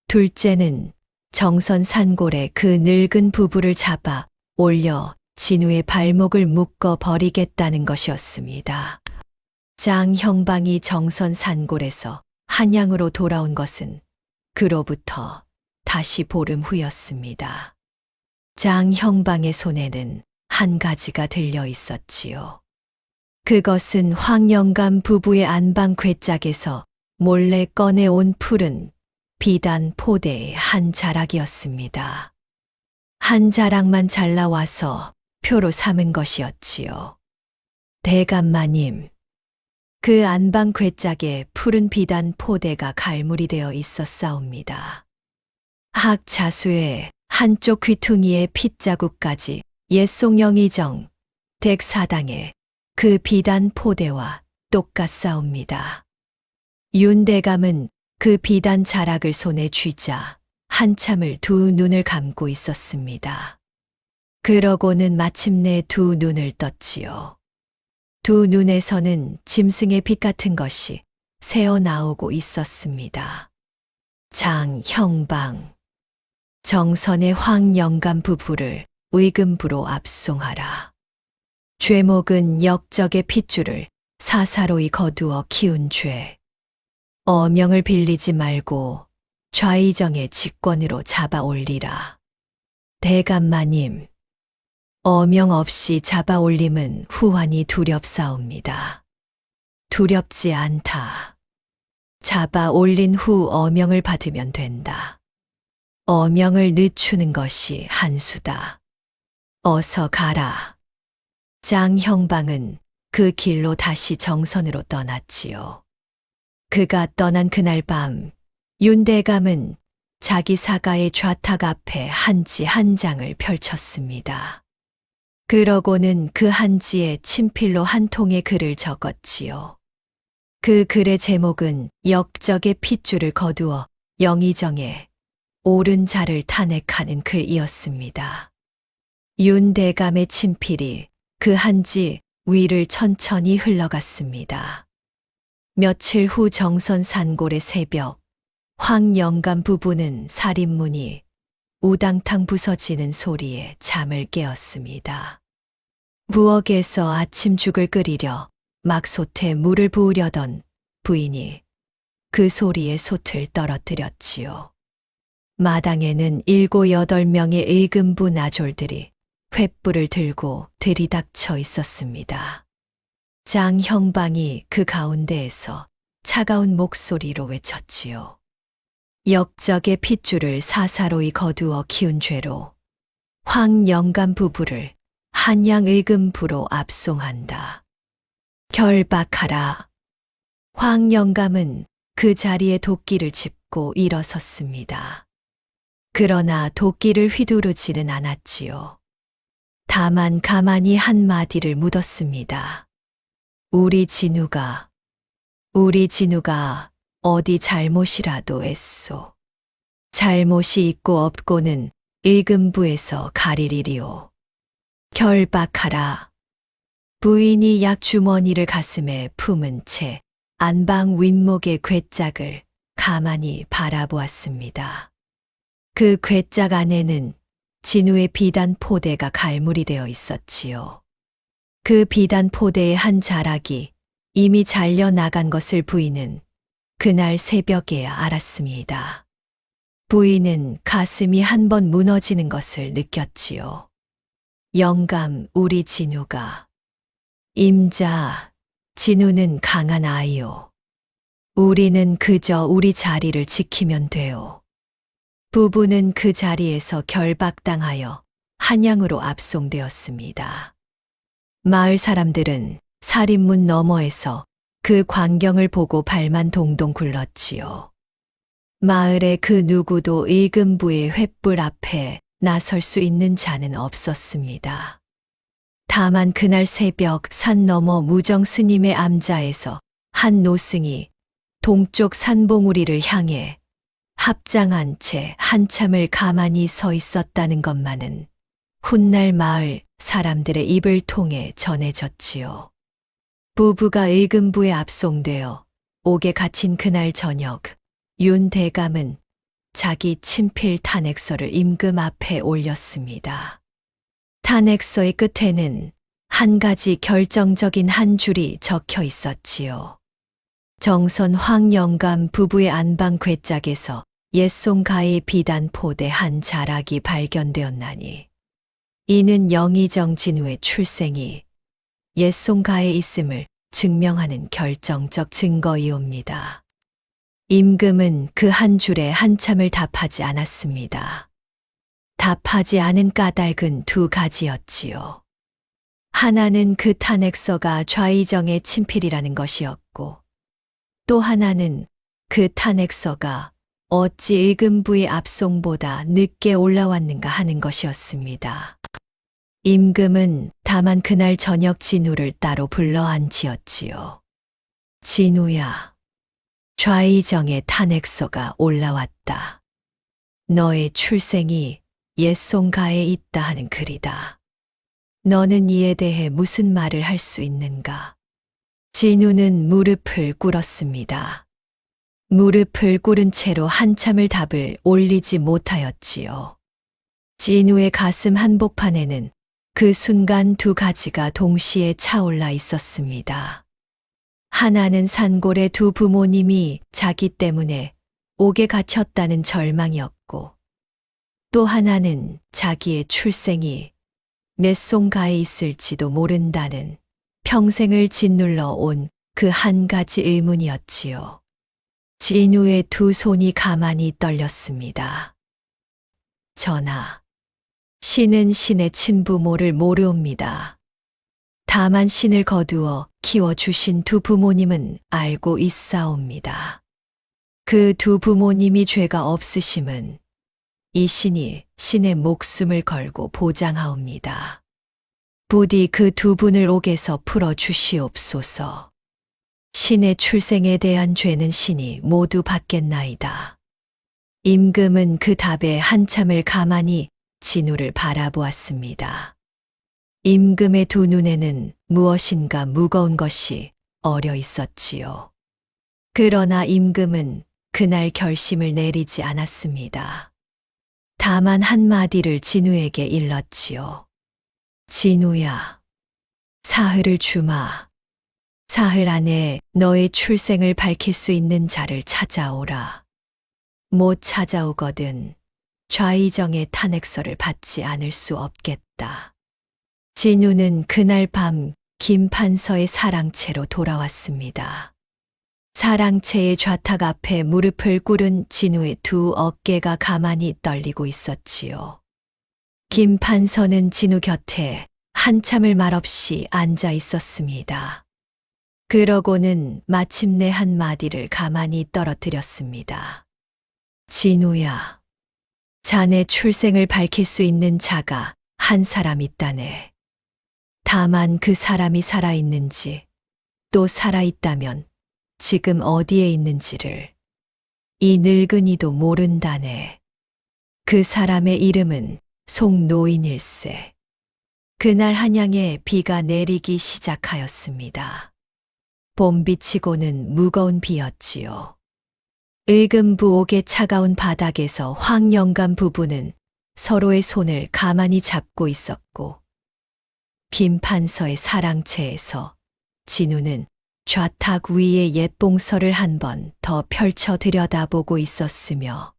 둘째는 정선 산골에 그 늙은 부부를 잡아 올려 진우의 발목을 묶어 버리겠다는 것이었습니다. 장 형방이 정선 산골에서 한양으로 돌아온 것은 그로부터 다시 보름 후였습니다. 장 형방의 손에는 한 가지가 들려 있었지요. 그것은 황영감 부부의 안방 괴짝에서 몰래 꺼내온 푸른 비단 포대의 한 자락이었습니다. 한 자락만 잘라와서 표로 삼은 것이었지요. 대감마님, 그 안방 괴짝에 푸른 비단 포대가 갈무리 되어 있었사옵니다. 학자수의 한쪽 귀퉁이의 핏자국까지 옛송 영의정 댁 사당의 그 비단 포대와 똑같사옵니다. 윤대감은 그 비단 자락을 손에 쥐자 한참을 두 눈을 감고 있었습니다. 그러고는 마침내 두 눈을 떴지요. 두 눈에서는 짐승의 빛 같은 것이 새어 나오고 있었습니다. 장 형방, 정선의 황영감 부부를 의금부로 압송하라. 죄목은 역적의 핏줄을 사사로이 거두어 키운 죄. 어명을 빌리지 말고 좌의정의 직권으로 잡아 올리라. 대감마님, 어명 없이 잡아 올림은 후환이 두렵사옵니다. 두렵지 않다. 잡아 올린 후 어명을 받으면 된다. 어명을 늦추는 것이 한수다. 어서 가라. 장 형방은 그 길로 다시 정선으로 떠났지요. 그가 떠난 그날 밤, 윤대감은 자기 사가의 좌탁 앞에 한지 한 장을 펼쳤습니다. 그러고는 그 한지에 친필로 한 통의 글을 적었지요. 그 글의 제목은 역적의 핏줄을 거두어 영의정의 옳은 자를 탄핵하는 글이었습니다. 윤대감의 친필이 그 한지 위를 천천히 흘러갔습니다. 며칠 후 정선 산골의 새벽, 황영감 부부는 살인문이 우당탕 부서지는 소리에 잠을 깨었습니다. 부엌에서 아침죽을 끓이려 막 솥에 물을 부으려던 부인이 그 소리에 솥을 떨어뜨렸지요. 마당에는 7, 8명의 의금부 나졸들이 횃불을 들고 들이닥쳐 있었습니다. 장 형방이 그 가운데에서 차가운 목소리로 외쳤지요. 역적의 핏줄을 사사로이 거두어 키운 죄로 황영감 부부를 한양 의금부로 압송한다. 결박하라. 황영감은 그 자리에 도끼를 짚고 일어섰습니다. 그러나 도끼를 휘두르지는 않았지요. 다만 가만히 한마디를 묻었습니다. 우리 진우가 어디 잘못이라도 했소. 잘못이 있고 없고는 의금부에서 가리리리오. 결박하라. 부인이 약주머니를 가슴에 품은 채 안방 윗목의 괴짝을 가만히 바라보았습니다. 그 괴짝 안에는 진우의 비단 포대가 갈무리 되어 있었지요. 그 비단 포대의 한 자락이 이미 잘려 나간 것을 부인은 그날 새벽에야 알았습니다. 부인은 가슴이 한 번 무너지는 것을 느꼈지요. 영감, 우리 진우가. 임자, 진우는 강한 아이요. 우리는 그저 우리 자리를 지키면 돼요. 부부는 그 자리에서 결박당하여 한양으로 압송되었습니다. 마을 사람들은 살인문 너머에서 그 광경을 보고 발만 동동 굴렀지요. 마을의 그 누구도 의금부의 횃불 앞에 나설 수 있는 자는 없었습니다. 다만 그날 새벽 산 너머 무정 스님의 암자에서 한 노승이 동쪽 산봉우리를 향해 합장한 채 한참을 가만히 서 있었다는 것만은 훗날 마을 사람들의 입을 통해 전해졌지요. 부부가 의금부에 압송되어 옥에 갇힌 그날 저녁, 윤 대감은 자기 친필 탄핵서를 임금 앞에 올렸습니다. 탄핵서의 끝에는 한 가지 결정적인 한 줄이 적혀 있었지요. 정선 황영감 부부의 안방 괴짝에서 옛송가의 비단 포대 한 자락이 발견되었나니 이는 영의정 진우의 출생이 옛송가에 있음을 증명하는 결정적 증거이옵니다. 임금은 그 한 줄에 한참을 답하지 않았습니다. 답하지 않은 까닭은 두 가지였지요. 하나는 그 탄핵서가 좌의정의 친필이라는 것이었고, 또 하나는 그 탄핵서가 어찌 의금부의 압송보다 늦게 올라왔는가 하는 것이었습니다. 임금은 다만 그날 저녁 진우를 따로 불러 앉히었지요. 진우야, 좌의정의 탄핵서가 올라왔다. 너의 출생이 옛송가에 있다 하는 글이다. 너는 이에 대해 무슨 말을 할 수 있는가? 진우는 무릎을 꿇었습니다. 무릎을 꿇은 채로 한참을 답을 올리지 못하였지요. 진우의 가슴 한복판에는 그 순간 두 가지가 동시에 차올라 있었습니다. 하나는 산골의 두 부모님이 자기 때문에 옥에 갇혔다는 절망이었고, 또 하나는 자기의 출생이 넷송가에 있을지도 모른다는 평생을 짓눌러 온 그 한 가지 의문이었지요. 진우의 두 손이 가만히 떨렸습니다. 전하, 신은 신의 친부모를 모르옵니다. 다만 신을 거두어 키워주신 두 부모님은 알고 있사옵니다. 그 두 부모님이 죄가 없으심은 이 신이 신의 목숨을 걸고 보장하옵니다. 부디 그 두 분을 옥에서 풀어주시옵소서. 신의 출생에 대한 죄는 신이 모두 받겠나이다. 임금은 그 답에 한참을 가만히 진우를 바라보았습니다. 임금의 두 눈에는 무엇인가 무거운 것이 어려 있었지요. 그러나 임금은 그날 결심을 내리지 않았습니다. 다만 한마디를 진우에게 일렀지요. 진우야, 사흘을 주마. 사흘 안에 너의 출생을 밝힐 수 있는 자를 찾아오라. 못 찾아오거든 좌의정의 탄핵서를 받지 않을 수 없겠다. 진우는 그날 밤 김판서의 사랑채로 돌아왔습니다. 사랑채의 좌탁 앞에 무릎을 꿇은 진우의 두 어깨가 가만히 떨리고 있었지요. 김판서는 진우 곁에 한참을 말없이 앉아 있었습니다. 그러고는 마침내 한마디를 가만히 떨어뜨렸습니다. 진우야, 자네 출생을 밝힐 수 있는 자가 한 사람 있다네. 다만 그 사람이 살아있는지, 또 살아있다면 지금 어디에 있는지를 이 늙은이도 모른다네. 그 사람의 이름은 송노인일세. 그날 한양에 비가 내리기 시작하였습니다. 봄비치고는 무거운 비였지요. 의금부 옥의 차가운 바닥에서 황영감 부부는 서로의 손을 가만히 잡고 있었고, 김판서의 사랑채에서 진우는 좌탁 위에 옛 봉서를 한 번 더 펼쳐 들여다보고 있었으며,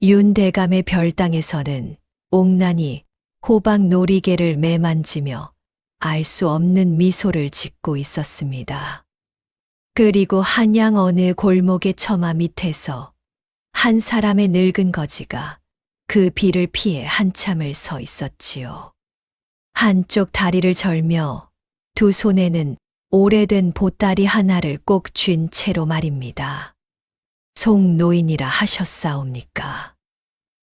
윤대감의 별당에서는 옥난이 호박 놀이개를 매만지며 알 수 없는 미소를 짓고 있었습니다. 그리고 한양 어느 골목의 처마 밑에서 한 사람의 늙은 거지가 그 비를 피해 한참을 서 있었지요. 한쪽 다리를 절며 두 손에는 오래된 보따리 하나를 꼭 쥔 채로 말입니다. 송노인이라 하셨사옵니까?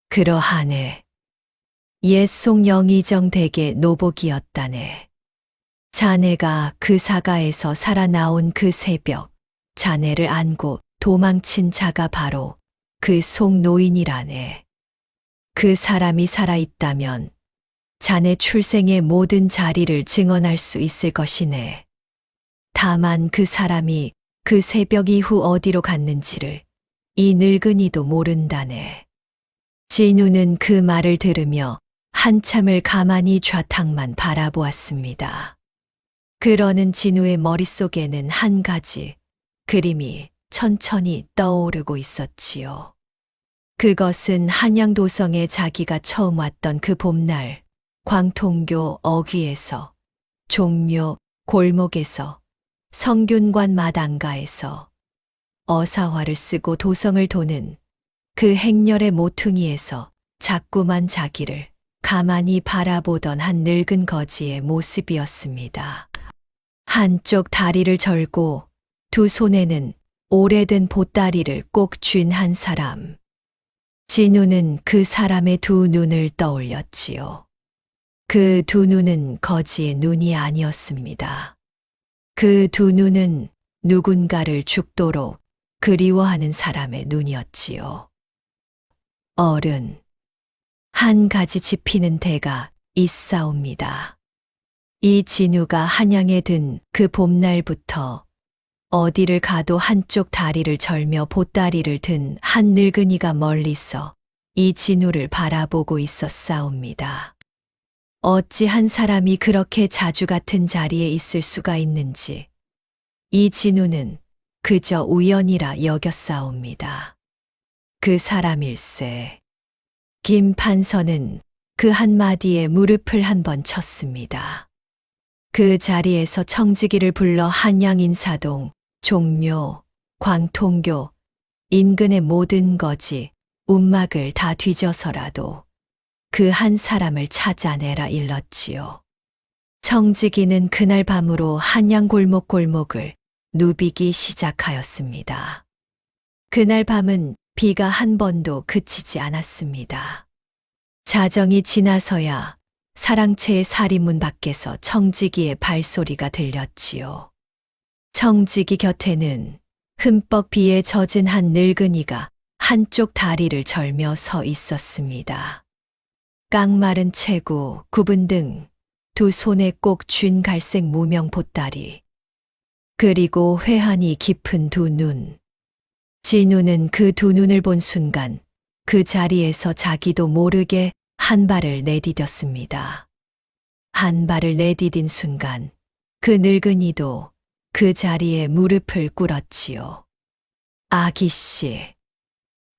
그러하네. 옛 송영의정 댁의 노복이었다네. 자네가 그 사가에서 살아나온 그 새벽, 자네를 안고 도망친 자가 바로 그 송노인이라네. 그 사람이 살아있다면 자네 출생의 모든 자리를 증언할 수 있을 것이네. 다만 그 사람이 그 새벽 이후 어디로 갔는지를 이 늙은이도 모른다네. 진우는 그 말을 들으며 한참을 가만히 좌탁만 바라보았습니다. 그러는 진우의 머릿속에는 한 가지 그림이 천천히 떠오르고 있었지요. 그것은 한양도성에 자기가 처음 왔던 그 봄날, 광통교 어귀에서, 종묘 골목에서, 성균관 마당가에서 어사화를 쓰고 도성을 도는 그 행렬의 모퉁이에서 자꾸만 자기를 가만히 바라보던 한 늙은 거지의 모습이었습니다. 한쪽 다리를 절고 두 손에는 오래된 보따리를 꼭 쥔 한 사람. 진우는 그 사람의 두 눈을 떠올렸지요. 그 두 눈은 거지의 눈이 아니었습니다. 그 두 눈은 누군가를 죽도록 그리워하는 사람의 눈이었지요. 어른, 한 가지 짚히는 데가 있사옵니다. 이 진우가 한양에 든 그 봄날부터 어디를 가도 한쪽 다리를 절며 보따리를 든 한 늙은이가 멀리서 이 진우를 바라보고 있었사옵니다. 어찌 한 사람이 그렇게 자주 같은 자리에 있을 수가 있는지 이 진우는 그저 우연이라 여겼사옵니다. 그 사람일세. 김 판서는 그 한마디에 무릎을 한번 쳤습니다. 그 자리에서 청지기를 불러 한양인사동, 종묘, 광통교, 인근의 모든 거지, 움막을 다 뒤져서라도 그 한 사람을 찾아내라 일렀지요. 청지기는 그날 밤으로 한양 골목골목을 누비기 시작하였습니다. 그날 밤은 비가 한 번도 그치지 않았습니다. 자정이 지나서야 사랑채의 사리문 밖에서 청지기의 발소리가 들렸지요. 청지기 곁에는 흠뻑 비에 젖은 한 늙은이가 한쪽 다리를 절며 서 있었습니다. 깡마른 체구, 구분 등 두 손에 꼭 쥔 갈색 무명 보따리, 그리고 회한이 깊은 두 눈. 진우는 그 두 눈을 본 순간 그 자리에서 자기도 모르게 한 발을 내디뎠습니다. 한 발을 내디딘 순간 그 늙은이도 그 자리에 무릎을 꿇었지요. 아기씨.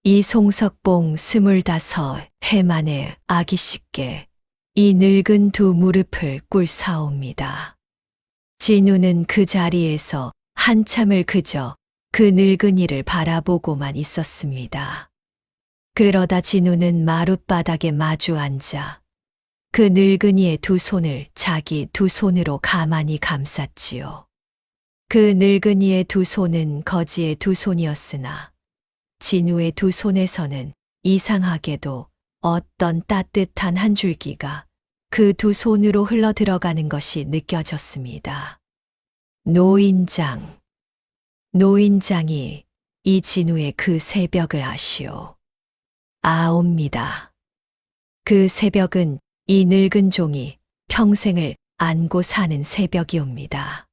이 송석봉 25해 만에 아기씨께 이 늙은 두 무릎을 꿇사옵니다. 진우는 그 자리에서 한참을 그저 그 늙은이를 바라보고만 있었습니다. 그러다 진우는 마룻바닥에 마주 앉아 그 늙은이의 두 손을 자기 두 손으로 가만히 감쌌지요. 그 늙은이의 두 손은 거지의 두 손이었으나 진우의 두 손에서는 이상하게도 어떤 따뜻한 한 줄기가 그 두 손으로 흘러 들어가는 것이 느껴졌습니다. 노인장. 노인장이 이 진우의 그 새벽을 아시오. 아옵니다. 그 새벽은 이 늙은 종이 평생을 안고 사는 새벽이옵니다.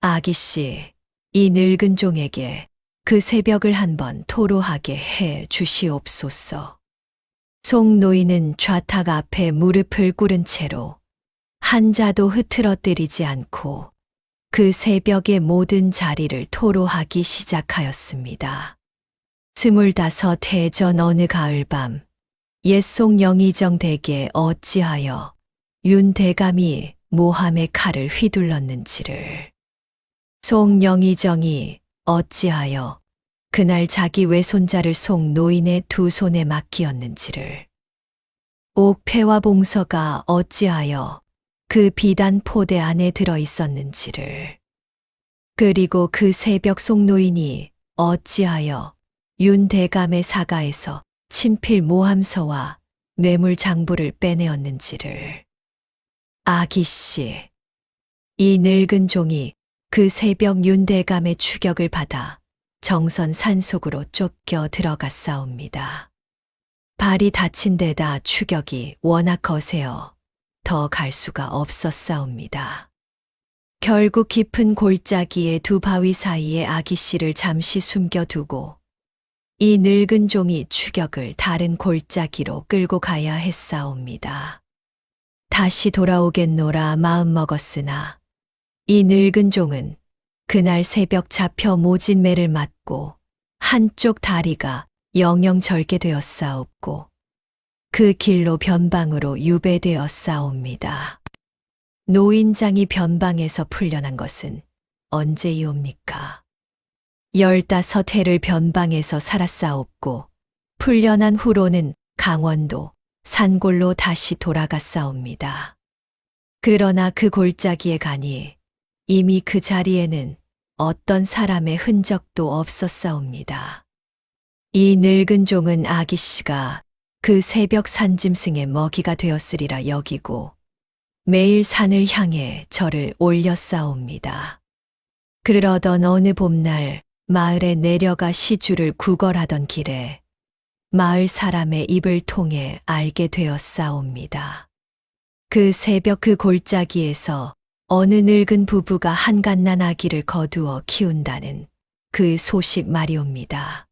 아기씨, 이 늙은 종에게 그 새벽을 한번 토로하게 해 주시옵소서. 송노인은 좌탁 앞에 무릎을 꿇은 채로 한자도 흐트러뜨리지 않고 그 새벽의 모든 자리를 토로하기 시작하였습니다. 25 해전 어느 가을밤 옛송 영의정 댁에 어찌하여 윤 대감이 모함의 칼을 휘둘렀는지를. 송 영의정이 어찌하여 그날 자기 외손자를 송 노인의 두 손에 맡기었는지를. 옥패와 봉서가 어찌하여 그 비단 포대 안에 들어 있었는지를. 그리고 그 새벽 송 노인이 어찌하여 윤 대감의 사가에서 친필 모함서와 뇌물 장부를 빼내었는지를. 아기씨, 이 늙은 종이 그 새벽 윤 대감의 추격을 받아 정선 산속으로 쫓겨 들어갔사옵니다. 발이 다친 데다 추격이 워낙 거세어 더 갈 수가 없었사옵니다. 결국 깊은 골짜기의 두 바위 사이에 아기씨를 잠시 숨겨두고 이 늙은 종이 추격을 다른 골짜기로 끌고 가야 했사옵니다. 다시 돌아오겠노라 마음먹었으나 이 늙은 종은 그날 새벽 잡혀 모진 매를 맞고 한쪽 다리가 영영 절게 되었사옵고 그 길로 변방으로 유배되었사옵니다. 노인장이 변방에서 풀려난 것은 언제이옵니까? 15해를 변방에서 살았사옵고 풀려난 후로는 강원도 산골로 다시 돌아갔사옵니다. 그러나 그 골짜기에 가니 이미 그 자리에는 어떤 사람의 흔적도 없었사옵니다. 이 늙은 종은 아기씨가 그 새벽 산짐승의 먹이가 되었으리라 여기고 매일 산을 향해 절을 올렸사옵니다. 그러던 어느 봄날 마을에 내려가 시주를 구걸하던 길에 마을 사람의 입을 통해 알게 되었사옵니다. 그 새벽 그 골짜기에서 어느 늙은 부부가 한갓난 아기를 거두어 키운다는 그 소식 말이옵니다.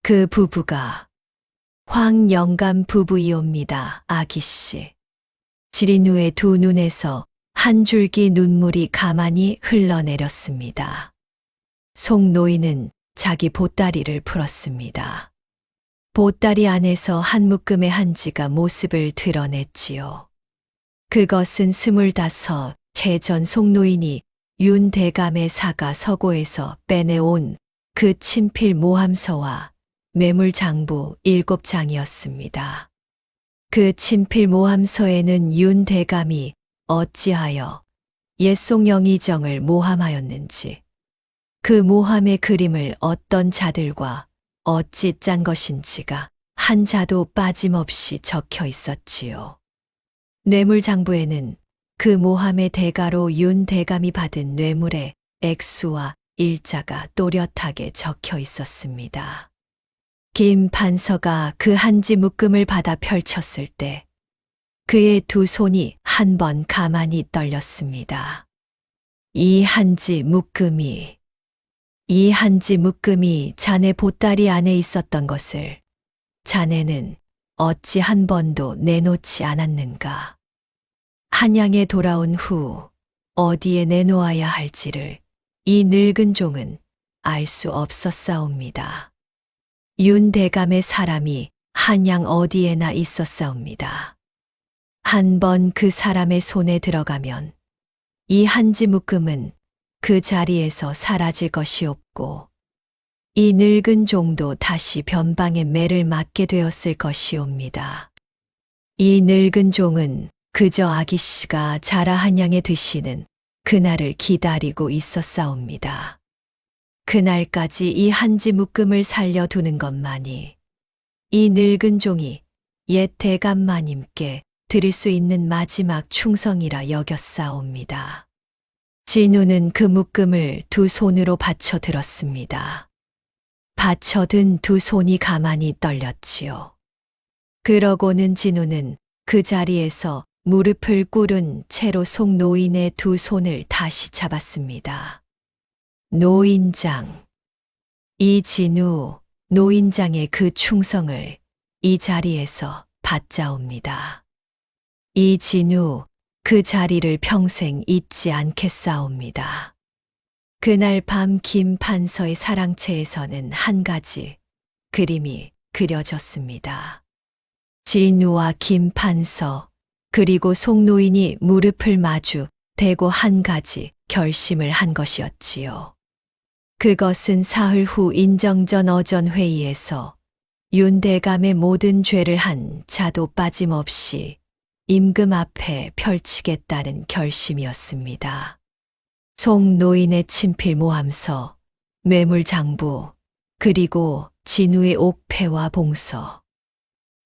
그 부부가 황영감 부부이옵니다. 아기씨. 지린우의 두 눈에서 한 줄기 눈물이 가만히 흘러내렸습니다. 송 노인은 자기 보따리를 풀었습니다. 보따리 안에서 한 묶음의 한지가 모습을 드러냈지요. 그것은 25해 전 송 노인이 윤 대감의 사가 서고에서 빼내온 그 친필 모함서와 매물 장부 7장이었습니다. 그 친필 모함서에는 윤 대감이 어찌하여 옛송 영의정을 모함하였는지, 그 모함의 그림을 어떤 자들과 어찌 짠 것인지가 한 자도 빠짐없이 적혀 있었지요. 뇌물 장부에는 그 모함의 대가로 윤 대감이 받은 뇌물의 액수와 일자가 또렷하게 적혀 있었습니다. 김 판서가 그 한지 묶음을 받아 펼쳤을 때 그의 두 손이 한 번 가만히 떨렸습니다. 이 한지 묶음이 자네 보따리 안에 있었던 것을 자네는 어찌 한 번도 내놓지 않았는가? 한양에 돌아온 후 어디에 내놓아야 할지를 이 늙은 종은 알 수 없었사옵니다. 윤 대감의 사람이 한양 어디에나 있었사옵니다. 한 번 그 사람의 손에 들어가면 이 한지 묶음은 그 자리에서 사라질 것이 없고 이 늙은 종도 다시 변방의 매를 맞게 되었을 것이옵니다. 이 늙은 종은 그저 아기씨가 자라 한양에 드시는 그날을 기다리고 있었사옵니다. 그날까지 이 한지 묶음을 살려두는 것만이 이 늙은 종이 옛 대감마님께 드릴 수 있는 마지막 충성이라 여겼사옵니다. 진우는 그 묶음을 두 손으로 받쳐 들었습니다. 받쳐든 두 손이 가만히 떨렸지요. 그러고는 진우는 그 자리에서 무릎을 꿇은 채로 송 노인의 두 손을 다시 잡았습니다. 노인장. 이 진우, 노인장의 그 충성을 이 자리에서 받자옵니다. 이 진우, 그 자리를 평생 잊지 않겠사옵니다. 그날 밤 김 판서의 사랑채에서는 한 가지 그림이 그려졌습니다. 진우와 김판서 그리고 송노인이 무릎을 마주 대고 한 가지 결심을 한 것이었지요. 그것은 사흘 후 인정전 어전 회의에서 윤대감의 모든 죄를 한 자도 빠짐없이 임금 앞에 펼치겠다는 결심이었습니다. 송노인의 친필 모함서, 뇌물장부, 그리고 진우의 옥패와 봉서.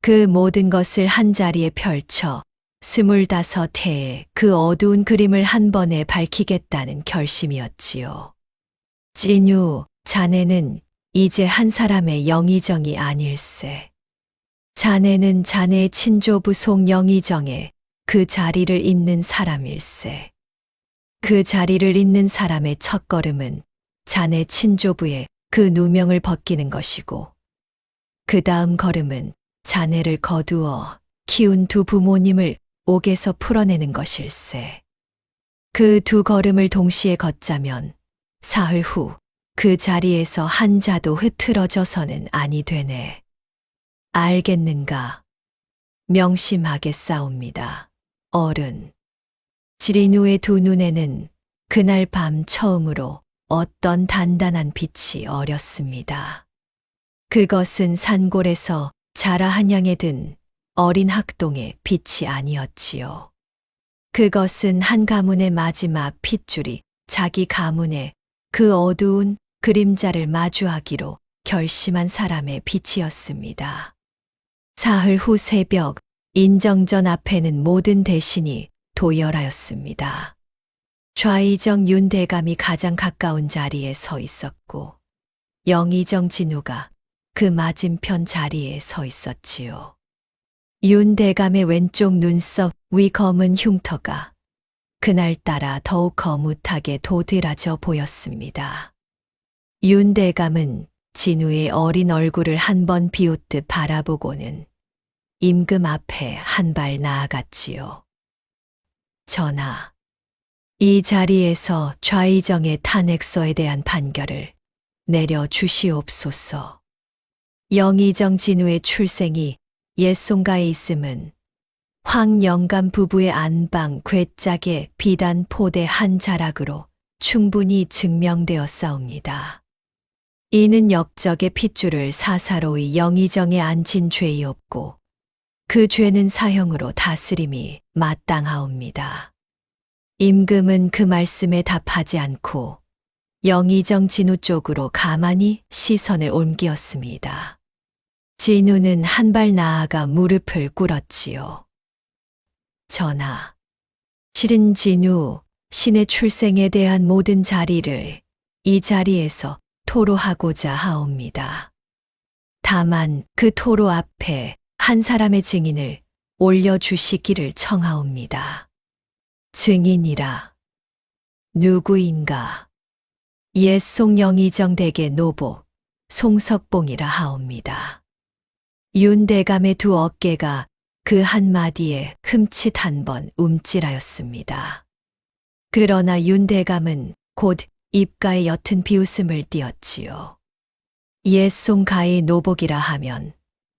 그 모든 것을 한자리에 펼쳐 25회의 그 어두운 그림을 한 번에 밝히겠다는 결심이었지요. 진우, 자네는 이제 한 사람의 영의정이 아닐세. 자네는 자네의 친조부 송영의정의 그 자리를 잇는 사람일세. 그 자리를 잇는 사람의 첫걸음은 자네 친조부의 그 누명을 벗기는 것이고, 그 다음 걸음은 자네를 거두어 키운 두 부모님을 옥에서 풀어내는 것일세. 그 두 걸음을 동시에 걷자면 사흘 후 그 자리에서 한 자도 흐트러져서는 아니 되네. 알겠는가? 명심하겠사옵니다. 어른. 지린우의 두 눈에는 그날 밤 처음으로 어떤 단단한 빛이 어렸습니다. 그것은 산골에서 자라 한양에 든 어린 학동의 빛이 아니었지요. 그것은 한 가문의 마지막 핏줄이 자기 가문의 그 어두운 그림자를 마주하기로 결심한 사람의 빛이었습니다. 사흘 후 새벽 인정전 앞에는 모든 대신이 도열하였습니다. 좌의정 윤대감이 가장 가까운 자리에 서 있었고 영의정 진우가 그 맞은편 자리에 서 있었지요. 윤대감의 왼쪽 눈썹 위 검은 흉터가 그날따라 더욱 거뭇하게 도드라져 보였습니다. 윤대감은 진우의 어린 얼굴을 한 번 비웃듯 바라보고는 임금 앞에 한 발 나아갔지요. 전하, 이 자리에서 좌의정의 탄핵서에 대한 판결을 내려 주시옵소서. 영의정 진우의 출생이 옛송가에 있음은 황영감 부부의 안방 괴짝의 비단 포대 한 자락으로 충분히 증명되었사옵니다. 이는 역적의 핏줄을 사사로이 영의정에 앉힌 죄이었고 그 죄는 사형으로 다스림이 마땅하옵니다. 임금은 그 말씀에 답하지 않고 영의정 진우 쪽으로 가만히 시선을 옮기었습니다. 진우는 한 발 나아가 무릎을 꿇었지요. 전하, 실은 진우, 신의 출생에 대한 모든 자리를 이 자리에서 토로하고자 하옵니다. 다만 그 토로 앞에 한 사람의 증인을 올려주시기를 청하옵니다. 증인이라. 누구인가? 옛 송영의정 댁의 노복, 송석봉이라 하옵니다. 윤대감의 두 어깨가 그 한마디에 흠칫 한 번 움찔하였습니다. 그러나 윤대감은 곧 입가에 옅은 비웃음을 띄었지요. 옛 송가의 노복이라 하면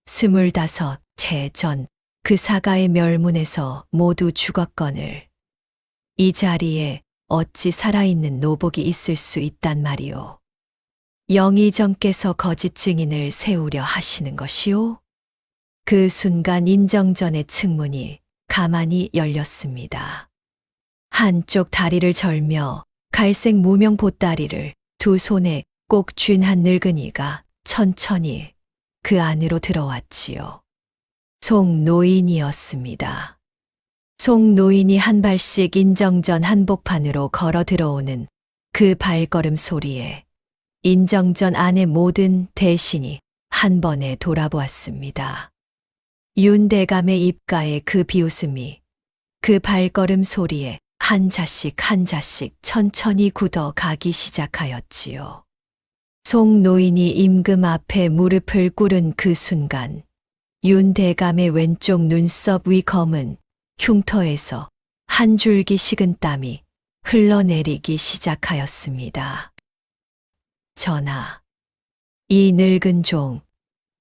25해 전 그 사가의 멸문에서 모두 죽었거늘 이 자리에 어찌 살아있는 노복이 있을 수 있단 말이오. 영의정께서 거짓 증인을 세우려 하시는 것이오? 그 순간 인정전의 측문이 가만히 열렸습니다. 한쪽 다리를 절며 갈색 무명 보따리를 두 손에 꼭 쥔 한 늙은이가 천천히 그 안으로 들어왔지요. 송노인이었습니다. 송노인이 한 발씩 인정전 한복판으로 걸어 들어오는 그 발걸음 소리에 인정전 안의 모든 대신이 한 번에 돌아보았습니다. 윤대감의 입가에 그 비웃음이 그 발걸음 소리에 한 자씩 한 자씩 천천히 굳어 가기 시작하였지요. 송노인이 임금 앞에 무릎을 꿇은 그 순간 윤대감의 왼쪽 눈썹 위 검은 흉터에서 한 줄기 식은 땀이 흘러내리기 시작하였습니다. 전하, 이 늙은 종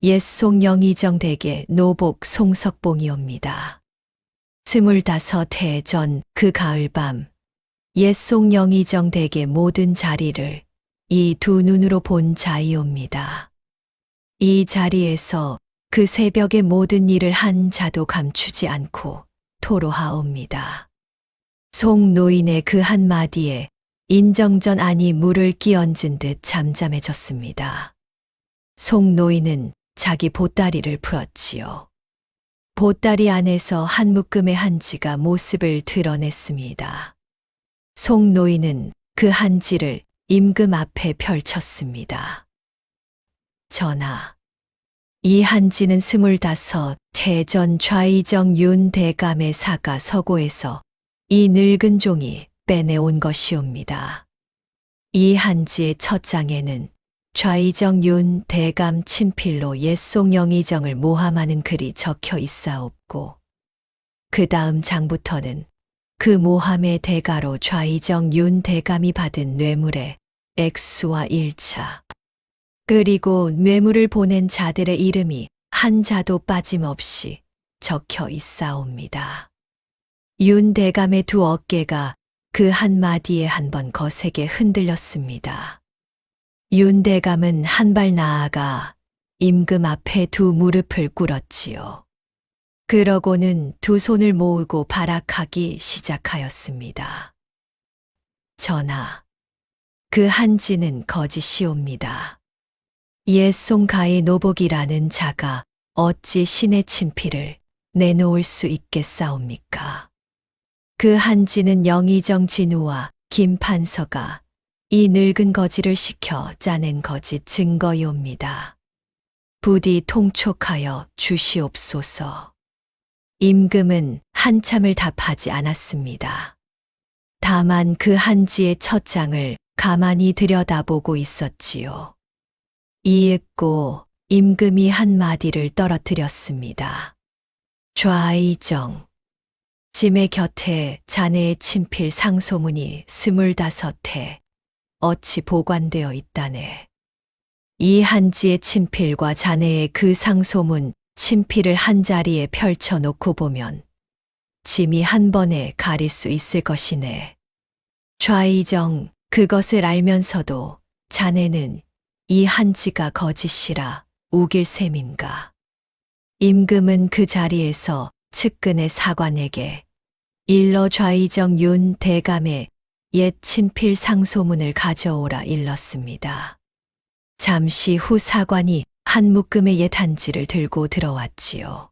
옛송 영의정 댁의 노복 송석봉이옵니다. 25해 전 그 가을밤 옛송 영의정 댁의 모든 자리를 이 두 눈으로 본 자이옵니다. 이 자리에서 그 새벽의 모든 일을 한 자도 감추지 않고 토로하옵니다. 송 노인의 그 한마디에 인정전 안이 물을 끼얹은 듯 잠잠해졌습니다. 송 노인은 자기 보따리를 풀었지요. 보따리 안에서 한 묶음의 한지가 모습을 드러냈습니다. 송 노인은 그 한지를 임금 앞에 펼쳤습니다. 전하, 이 한지는 25해 전 좌의정 윤대감의 사가 서고에서 이 늙은 종이 빼내온 것이옵니다. 이 한지의 첫 장에는 좌의정 윤대감 친필로 옛송 영의정을 모함하는 글이 적혀 있사옵고 그 다음 장부터는 그 모함의 대가로 좌의정 윤대감이 받은 뇌물의 액수와 일차 그리고 뇌물을 보낸 자들의 이름이 한 자도 빠짐없이 적혀 있사옵니다. 윤대감의 두 어깨가 그 한마디에 한번 거세게 흔들렸습니다. 윤대감은 한 발 나아가 임금 앞에 두 무릎을 꿇었지요. 그러고는 두 손을 모으고 발악하기 시작하였습니다. 전하, 그 한지는 거짓이옵니다. 옛송 가의 노복이라는 자가 어찌 신의 친필을 내놓을 수 있겠사옵니까? 그 한지는 영의정 진우와 김판서가 이 늙은 거지를 시켜 짜낸 거짓 증거이옵니다. 부디 통촉하여 주시옵소서. 임금은 한참을 답하지 않았습니다. 다만 그 한지의 첫 장을 가만히 들여다보고 있었지요. 이윽고 임금이 한마디를 떨어뜨렸습니다. 좌의정, 짐의 곁에 자네의 친필 상소문이 25해 어찌 보관되어 있다네. 이 한지의 친필과 자네의 그 상소문 친필을 한 자리에 펼쳐놓고 보면 짐이 한 번에 가릴 수 있을 것이네. 좌의정, 그것을 알면서도 자네는 이 한지가 거짓이라 우길 셈인가. 임금은 그 자리에서 측근의 사관에게 일러 좌의정 윤대감의 옛 친필 상소문을 가져오라 일렀습니다. 잠시 후 사관이 한 묶음의 옛 한지를 들고 들어왔지요.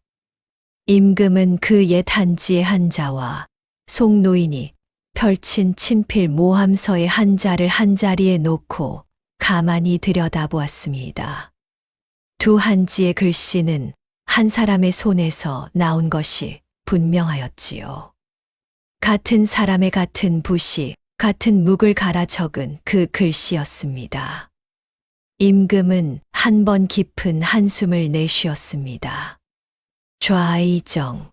임금은 그 옛 한지의 한자와 송 노인이 펼친 친필 모함서의 한자를 한자리에 놓고 가만히 들여다보았습니다. 두 한지의 글씨는 한 사람의 손에서 나온 것이 분명하였지요. 같은 사람의 같은 붓이 같은 묵을 갈아 적은 그 글씨였습니다. 임금은 한 번 깊은 한숨을 내쉬었습니다. 좌의정,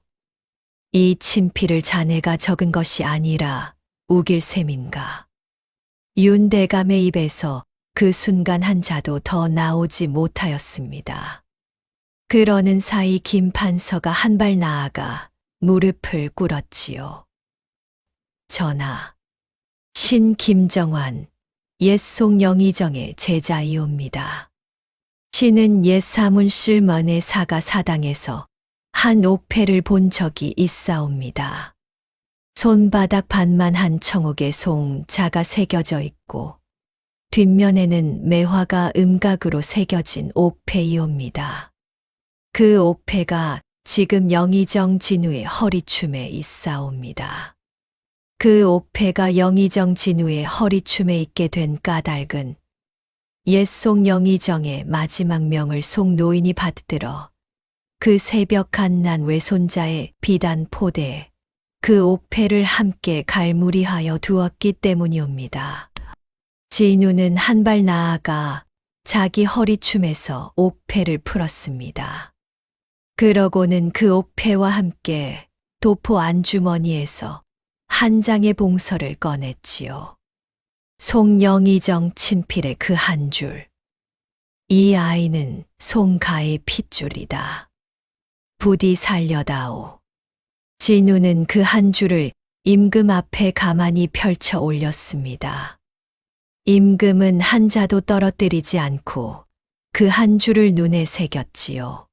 이 친필을 자네가 적은 것이 아니라 우길 셈인가. 윤대감의 입에서 그 순간 한 자도 더 나오지 못하였습니다. 그러는 사이 김판서가 한 발 나아가 무릎을 꿇었지요. 전하, 신 김정환, 옛송 영의정의 제자이옵니다. 신은 옛 사문실만의 사가 사당에서 한 옥패를 본 적이 있사옵니다. 손바닥 반만한 청옥에 송자가 새겨져 있고 뒷면에는 매화가 음각으로 새겨진 옥패이옵니다. 그 옥패가 지금 영의정 진우의 허리춤에 있사옵니다. 그 옥패가 영의정 진우의 허리춤에 있게 된 까닭은 옛송 영의정의 마지막 명을 송 노인이 받들어 그 새벽 갓난 외손자의 비단 포대에 그 옥패를 함께 갈무리하여 두었기 때문이옵니다. 진우는 한 발 나아가 자기 허리춤에서 옥패를 풀었습니다. 그러고는 그 옥패와 함께 도포 안주머니에서 한 장의 봉서를 꺼냈지요. 송영의정 친필의 그 한 줄. 이 아이는 송가의 핏줄이다. 부디 살려다오. 진우는 그 한 줄을 임금 앞에 가만히 펼쳐 올렸습니다. 임금은 한 자도 떨어뜨리지 않고 그 한 줄을 눈에 새겼지요.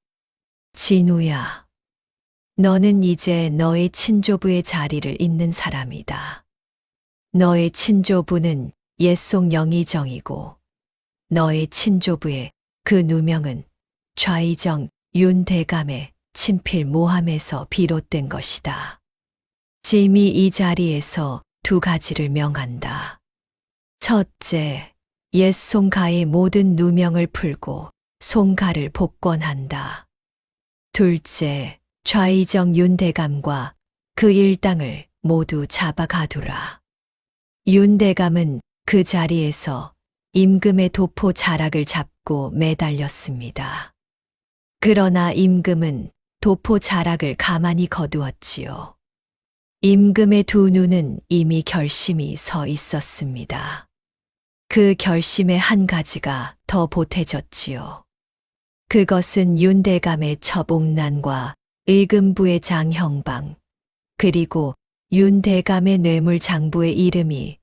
진우야, 너는 이제 너의 친조부의 자리를 잇는 사람이다. 너의 친조부는 옛송 영의정이고 너의 친조부의 그 누명은 좌의정 윤대감의 친필 모함에서 비롯된 것이다. 짐이 이 자리에서 두 가지를 명한다. 첫째, 옛 송가의 모든 누명을 풀고 송가를 복권한다. 둘째, 좌의정 윤대감과 그 일당을 모두 잡아 가두라. 윤대감은 그 자리에서 임금의 도포 자락을 잡고 매달렸습니다. 그러나 임금은 도포 자락을 가만히 거두었지요. 임금의 두 눈은 이미 결심이 서 있었습니다. 그 결심의 한 가지가 더 보태졌지요. 그것은 윤대감의 첩옥난과 의금부의 장형방, 그리고 윤대감의 뇌물장부의 이름이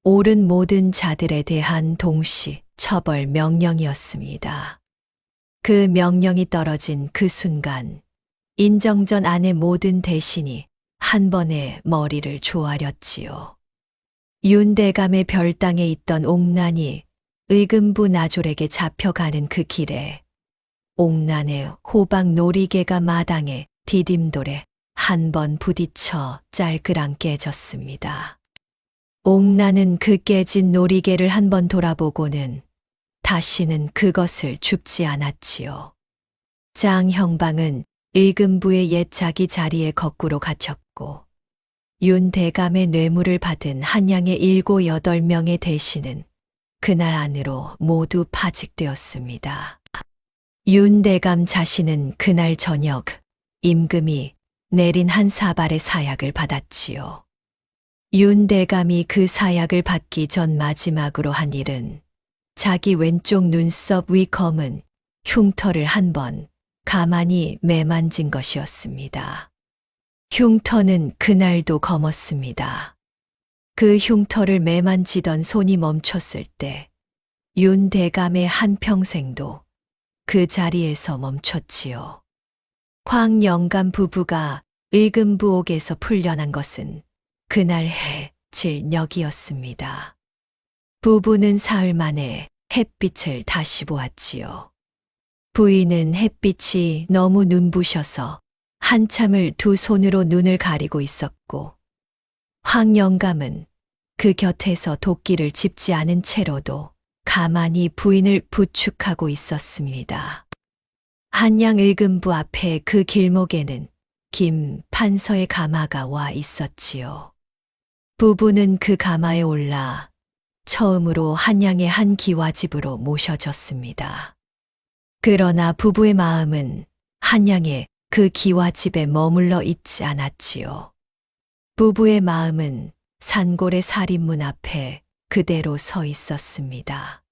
옳은 모든 자들에 대한 동시 처벌 명령이었습니다. 그 명령이 떨어진 그 순간 인정전 안의 모든 대신이 한 번에 머리를 조아렸지요. 윤대감의 별당에 있던 옥난이 의금부 나졸에게 잡혀가는 그 길에 옥난의 호박 놀이개가 마당에 디딤돌에 한 번 부딪혀 짤그랑 깨졌습니다. 옥난은 그 깨진 놀이개를 한 번 돌아보고는 다시는 그것을 줍지 않았지요. 장형방은 의금부의 옛 자기 자리에 거꾸로 갇혔고 윤대감의 뇌물을 받은 한양의 7, 8명의 대신은 그날 안으로 모두 파직되었습니다. 윤대감 자신은 그날 저녁 임금이 내린 한 사발의 사약을 받았지요. 윤대감이 그 사약을 받기 전 마지막으로 한 일은 자기 왼쪽 눈썹 위 검은 흉터를 한 번 가만히 매만진 것이었습니다. 흉터는 그날도 검었습니다. 그 흉터를 매만지던 손이 멈췄을 때 윤대감의 한평생도 그 자리에서 멈췄지요. 황영감 부부가 의금부옥에서 풀려난 것은 그날 해 질녘이었습니다. 부부는 사흘 만에 햇빛을 다시 보았지요. 부인은 햇빛이 너무 눈부셔서 한참을 두 손으로 눈을 가리고 있었고, 황영감은 그 곁에서 도끼를 짚지 않은 채로도 가만히 부인을 부축하고 있었습니다. 한양 의금부 앞에 그 길목에는 김 판서의 가마가 와 있었지요. 부부는 그 가마에 올라 처음으로 한양의 한 기와집으로 모셔졌습니다. 그러나 부부의 마음은 한양의 그 기와집에 머물러 있지 않았지요. 부부의 마음은 산골의 살인문 앞에 그대로 서 있었습니다.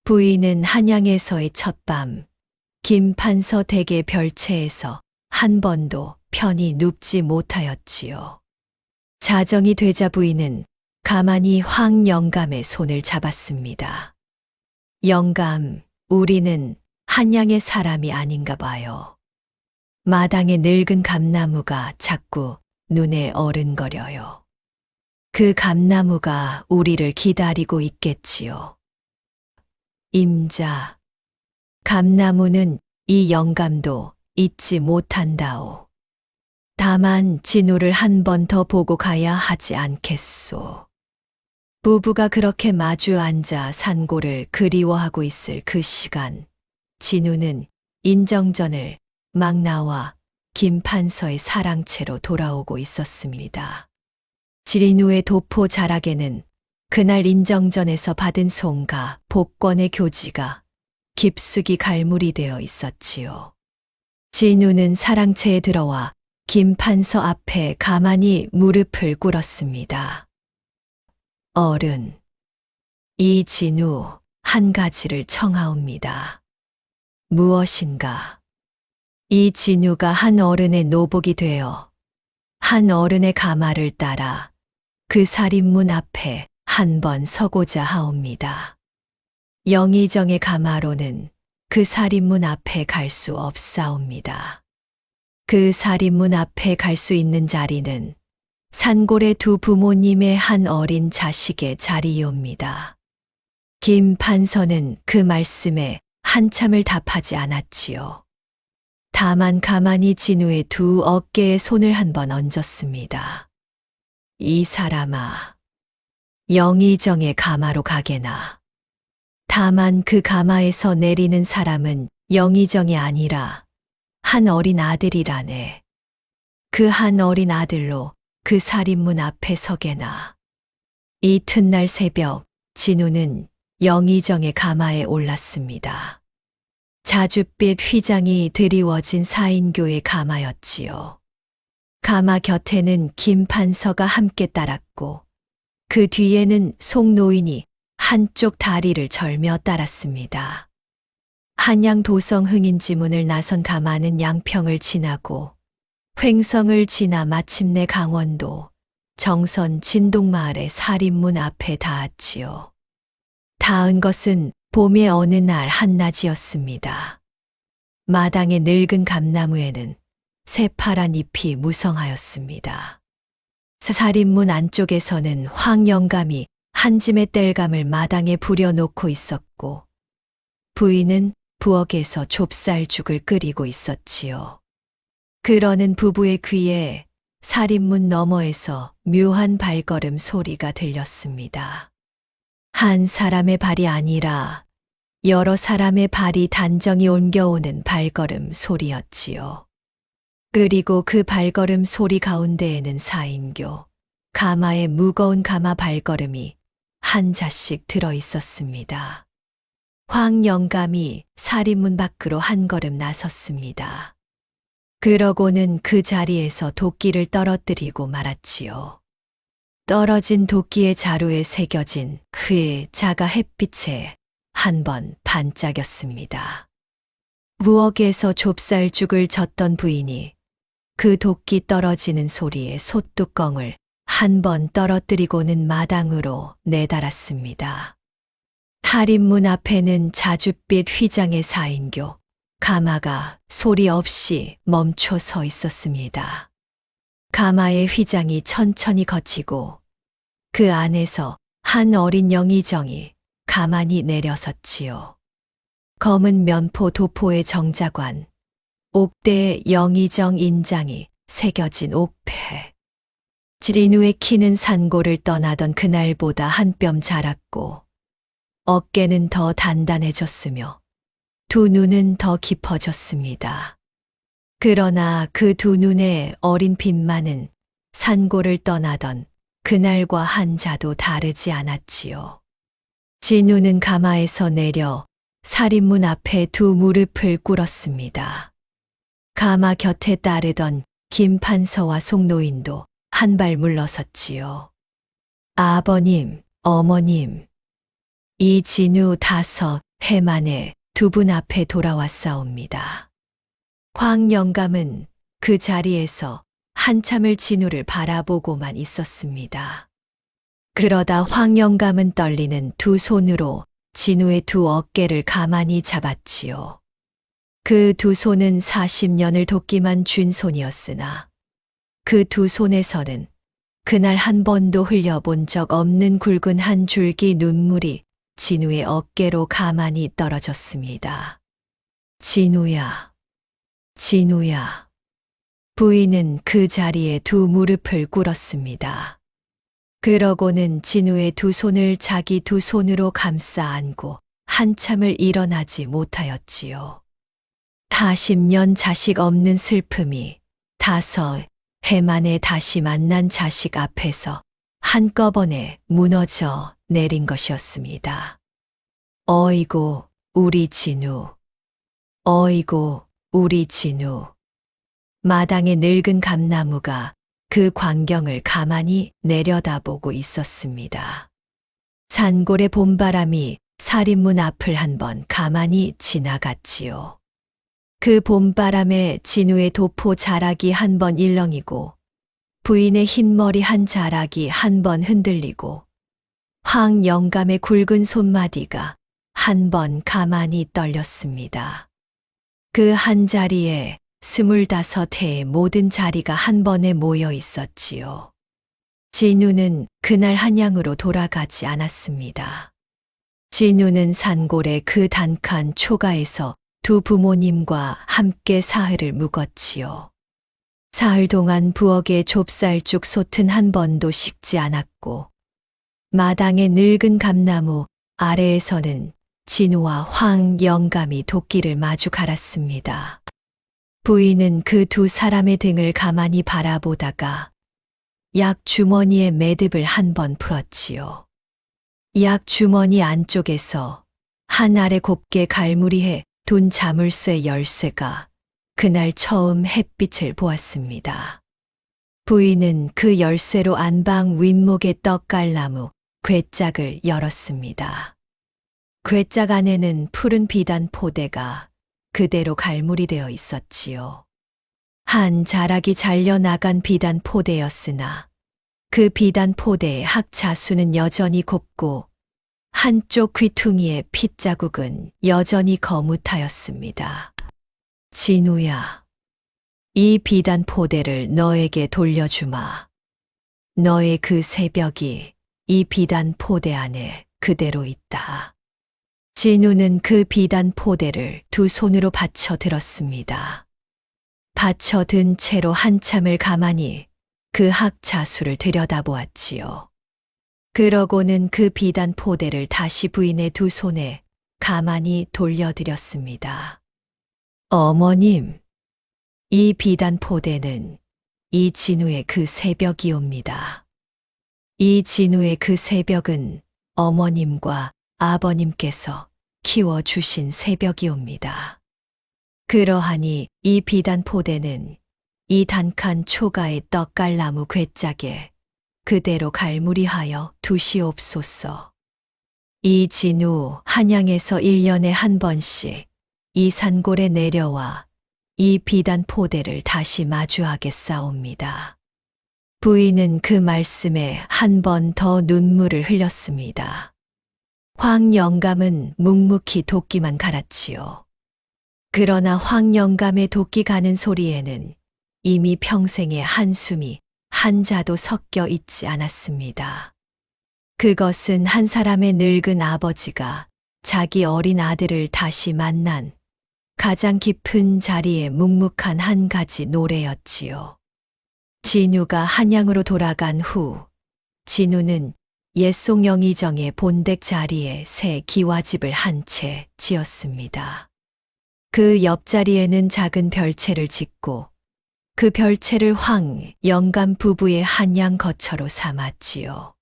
부인은 한양에서의 첫밤 김 판서 댁의 별채에서 한 번도 편히 눕지 못하였지요. 자정이 되자 부인은 가만히 황영감의 손을 잡았습니다. 영감, 우리는 한양의 사람이 아닌가 봐요. 마당에 늙은 감나무가 자꾸 눈에 어른거려요. 그 감나무가 우리를 기다리고 있겠지요. 임자, 감나무는 이 영감도 잊지 못한다오. 다만 진우를 한 번 더 보고 가야 하지 않겠소. 부부가 그렇게 마주 앉아 산고를 그리워하고 있을 그 시간, 진우는 인정전을 막 나와 김판서의 사랑채로 돌아오고 있었습니다. 지린우의 도포 자락에는 그날 인정전에서 받은 송가 복권의 교지가 깊숙이 갈무리 되어 있었지요. 진우는 사랑채에 들어와 김판서 앞에 가만히 무릎을 꿇었습니다. 어른, 이 진우 한 가지를 청하옵니다. 무엇인가? 이 진우가 한 어른의 노복이 되어 한 어른의 가마를 따라 그 살인문 앞에 한 번 서고자 하옵니다. 영의정의 가마로는 그 살인문 앞에 갈 수 없사옵니다. 그 살인문 앞에 갈 수 있는 자리는 산골의 두 부모님의 한 어린 자식의 자리이옵니다. 김 판서는 그 말씀에 한참을 답하지 않았지요. 다만 가만히 진우의 두 어깨에 손을 한 번 얹었습니다. 이 사람아, 영의정의 가마로 가게나. 다만 그 가마에서 내리는 사람은 영의정이 아니라 한 어린 아들이라네. 그 한 어린 아들로 그 살인문 앞에 서게나. 이튿날 새벽 진우는 영의정의 가마에 올랐습니다. 자줏빛 휘장이 드리워진 사인교의 가마였지요. 가마 곁에는 김 판서가 함께 따랐고 그 뒤에는 송노인이 한쪽 다리를 절며 따랐습니다. 한양 도성 흥인지문을 나선 가마는 양평을 지나고 횡성을 지나 마침내 강원도 정선 진동마을의 살인문 앞에 닿았지요. 닿은 것은 봄의 어느 날 한낮이었습니다. 마당의 늙은 감나무에는 새파란 잎이 무성하였습니다. 살인문 안쪽에서는 황영감이 한 짐의 땔감을 마당에 부려놓고 있었고 부인은 부엌에서 좁쌀죽을 끓이고 있었지요. 그러는 부부의 귀에 살인문 너머에서 묘한 발걸음 소리가 들렸습니다. 한 사람의 발이 아니라 여러 사람의 발이 단정히 옮겨오는 발걸음 소리였지요. 그리고 그 발걸음 소리 가운데에는 사인교, 가마의 무거운 가마 발걸음이 한 자씩 들어 있었습니다. 황영감이 살인문 밖으로 한 걸음 나섰습니다. 그러고는 그 자리에서 도끼를 떨어뜨리고 말았지요. 떨어진 도끼의 자루에 새겨진 그의 자가 햇빛에 한 번 반짝였습니다. 부엌에서 좁쌀죽을 젓던 부인이 그 도끼 떨어지는 소리에 솥뚜껑을 한 번 떨어뜨리고는 마당으로 내달았습니다. 살인문 앞에는 자줏빛 휘장의 사인교, 가마가 소리 없이 멈춰 서 있었습니다. 가마의 휘장이 천천히 걷히고 그 안에서 한 어린 영의정이 가만히 내려섰지요. 검은 면포 도포의 정자관, 옥대의 영의정 인장이 새겨진 옥패. 진우의 키는 산골을 떠나던 그날보다 한 뼘 자랐고 어깨는 더 단단해졌으며 두 눈은 더 깊어졌습니다. 그러나 그 두 눈의 어린 빛만은 산골을 떠나던 그날과 한자도 다르지 않았지요. 진우는 가마에서 내려 살인문 앞에 두 무릎을 꿇었습니다. 가마 곁에 따르던 김 판서와 송노인도 한 발 물러섰지요. 아버님, 어머님, 이 진우 5해 만에 두 분 앞에 돌아왔사옵니다. 황영감은 그 자리에서 한참을 진우를 바라보고만 있었습니다. 그러다 황영감은 떨리는 두 손으로 진우의 두 어깨를 가만히 잡았지요. 그 두 손은 40년을 돕기만 쥔 손이었으나 그 두 손에서는 그날 한 번도 흘려본 적 없는 굵은 한 줄기 눈물이 진우의 어깨로 가만히 떨어졌습니다. 진우야, 진우야. 부인은 그 자리에 두 무릎을 꿇었습니다. 그러고는 진우의 두 손을 자기 두 손으로 감싸 안고 한참을 일어나지 못하였지요. 40년 자식 없는 슬픔이 5해 만에 다시 만난 자식 앞에서 한꺼번에 무너져 내린 것이었습니다. 어이구, 우리 진우. 어이구, 우리 진우. 마당의 늙은 감나무가 그 광경을 가만히 내려다보고 있었습니다. 산골의 봄바람이 살인문 앞을 한번 가만히 지나갔지요. 그 봄바람에 진우의 도포 자락이 한 번 일렁이고 부인의 흰머리 한 자락이 한 번 흔들리고 황 영감의 굵은 손마디가 한 번 가만히 떨렸습니다. 그 한 자리에 25해의 모든 자리가 한 번에 모여 있었지요. 진우는 그날 한양으로 돌아가지 않았습니다. 진우는 산골의 그 단칸 초가에서 두 부모님과 함께 사흘을 묵었지요. 사흘 동안 부엌에 좁쌀죽 솥은 한 번도 식지 않았고 마당의 늙은 감나무 아래에서는 진우와 황 영감이 도끼를 마주 갈았습니다. 부인은 그 두 사람의 등을 가만히 바라보다가 약 주머니에 매듭을 한 번 풀었지요. 약 주머니 안쪽에서 한 알에 곱게 갈무리해 둔 자물쇠 열쇠가 그날 처음 햇빛을 보았습니다. 부인은 그 열쇠로 안방 윗목의 떡갈나무 궤짝을 열었습니다. 궤짝 안에는 푸른 비단 포대가 그대로 갈무리되어 있었지요. 한 자락이 잘려나간 비단 포대였으나 그 비단 포대의 학자수는 여전히 곱고 한쪽 귀퉁이의 핏자국은 여전히 거뭇하였습니다. 진우야, 이 비단 포대를 너에게 돌려주마. 너의 그 새벽이 이 비단 포대 안에 그대로 있다. 진우는 그 비단 포대를 두 손으로 받쳐 들었습니다. 받쳐 든 채로 한참을 가만히 그 학자수를 들여다보았지요. 그러고는 그 비단 포대를 다시 부인의 두 손에 가만히 돌려드렸습니다. 어머님, 이 비단 포대는 이 진우의 그 새벽이옵니다. 이 진우의 그 새벽은 어머님과 아버님께서 키워주신 새벽이옵니다. 그러하니 이 비단 포대는 이 단칸 초가의 떡갈나무 궤짝에 그대로 갈무리하여 두시옵소서. 이 진우 한양에서 1년에 한 번씩 이 산골에 내려와 이 비단 포대를 다시 마주하겠사옵니다. 부인은 그 말씀에 한 번 더 눈물을 흘렸습니다. 황 영감은 묵묵히 도끼만 갈았지요. 그러나 황 영감의 도끼 가는 소리에는 이미 평생의 한숨이 한 자도 섞여 있지 않았습니다. 그것은 한 사람의 늙은 아버지가 자기 어린 아들을 다시 만난 가장 깊은 자리에 묵묵한 한 가지 노래였지요. 진우가 한양으로 돌아간 후 진우는 옛송 영의정의 본댁 자리에 새 기와집을 한 채 지었습니다. 그 옆자리에는 작은 별채를 짓고 그 별채를 황 영감 부부의 한양 거처로 삼았지요.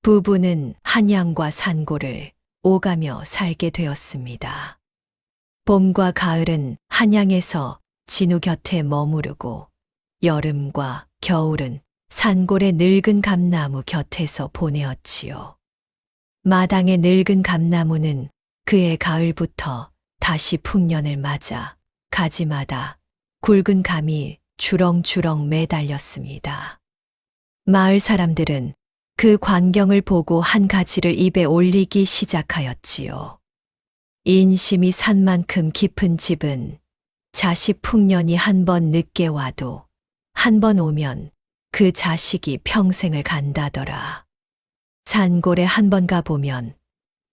부부는 한양과 산골을 오가며 살게 되었습니다. 봄과 가을은 한양에서 진우 곁에 머무르고 여름과 겨울은 산골의 늙은 감나무 곁에서 보내었지요. 마당의 늙은 감나무는 그해 가을부터 다시 풍년을 맞아 가지마다 굵은 감이 주렁주렁 매달렸습니다. 마을 사람들은 그 광경을 보고 한 가지를 입에 올리기 시작하였지요. 인심이 산만큼 깊은 집은 자식 풍년이 한 번 늦게 와도 한 번 오면 그 자식이 평생을 간다더라. 산골에 한 번 가보면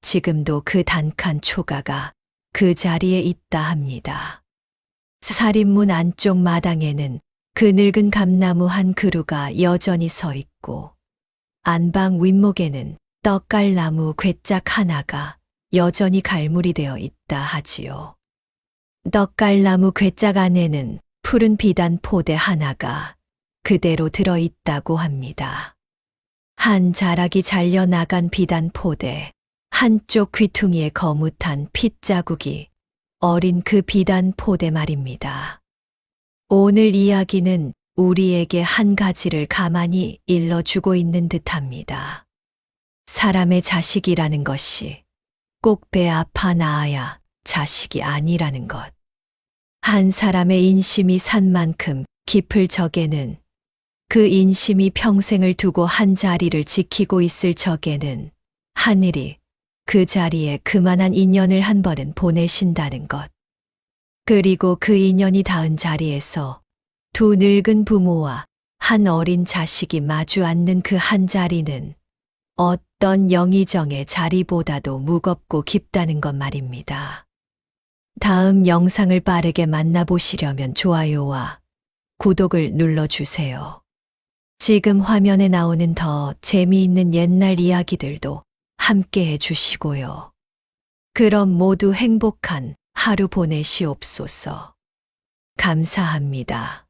지금도 그 단칸 초가가 그 자리에 있다 합니다. 살인문 안쪽 마당에는 그 늙은 감나무 한 그루가 여전히 서 있고 안방 윗목에는 떡갈나무 궤짝 하나가 여전히 갈무리되어 있다 하지요. 떡갈나무 궤짝 안에는 푸른 비단 포대 하나가 그대로 들어있다고 합니다. 한 자락이 잘려나간 비단 포대, 한쪽 귀퉁이에 거뭇한 핏자국이 어린 그 비단 포대 말입니다. 오늘 이야기는 우리에게 한 가지를 가만히 일러주고 있는 듯합니다. 사람의 자식이라는 것이 꼭 배 아파 낳아야 자식이 아니라는 것. 한 사람의 인심이 산 만큼 깊을 적에는, 그 인심이 평생을 두고 한 자리를 지키고 있을 적에는 하늘이 그 자리에 그만한 인연을 한 번은 보내신다는 것. 그리고 그 인연이 닿은 자리에서 두 늙은 부모와 한 어린 자식이 마주 앉는 그 한 자리는 어떤 영의정의 자리보다도 무겁고 깊다는 것 말입니다. 다음 영상을 빠르게 만나보시려면 좋아요와 구독을 눌러주세요. 지금 화면에 나오는 더 재미있는 옛날 이야기들도 함께 해주시고요. 그럼 모두 행복한 하루 보내시옵소서. 감사합니다.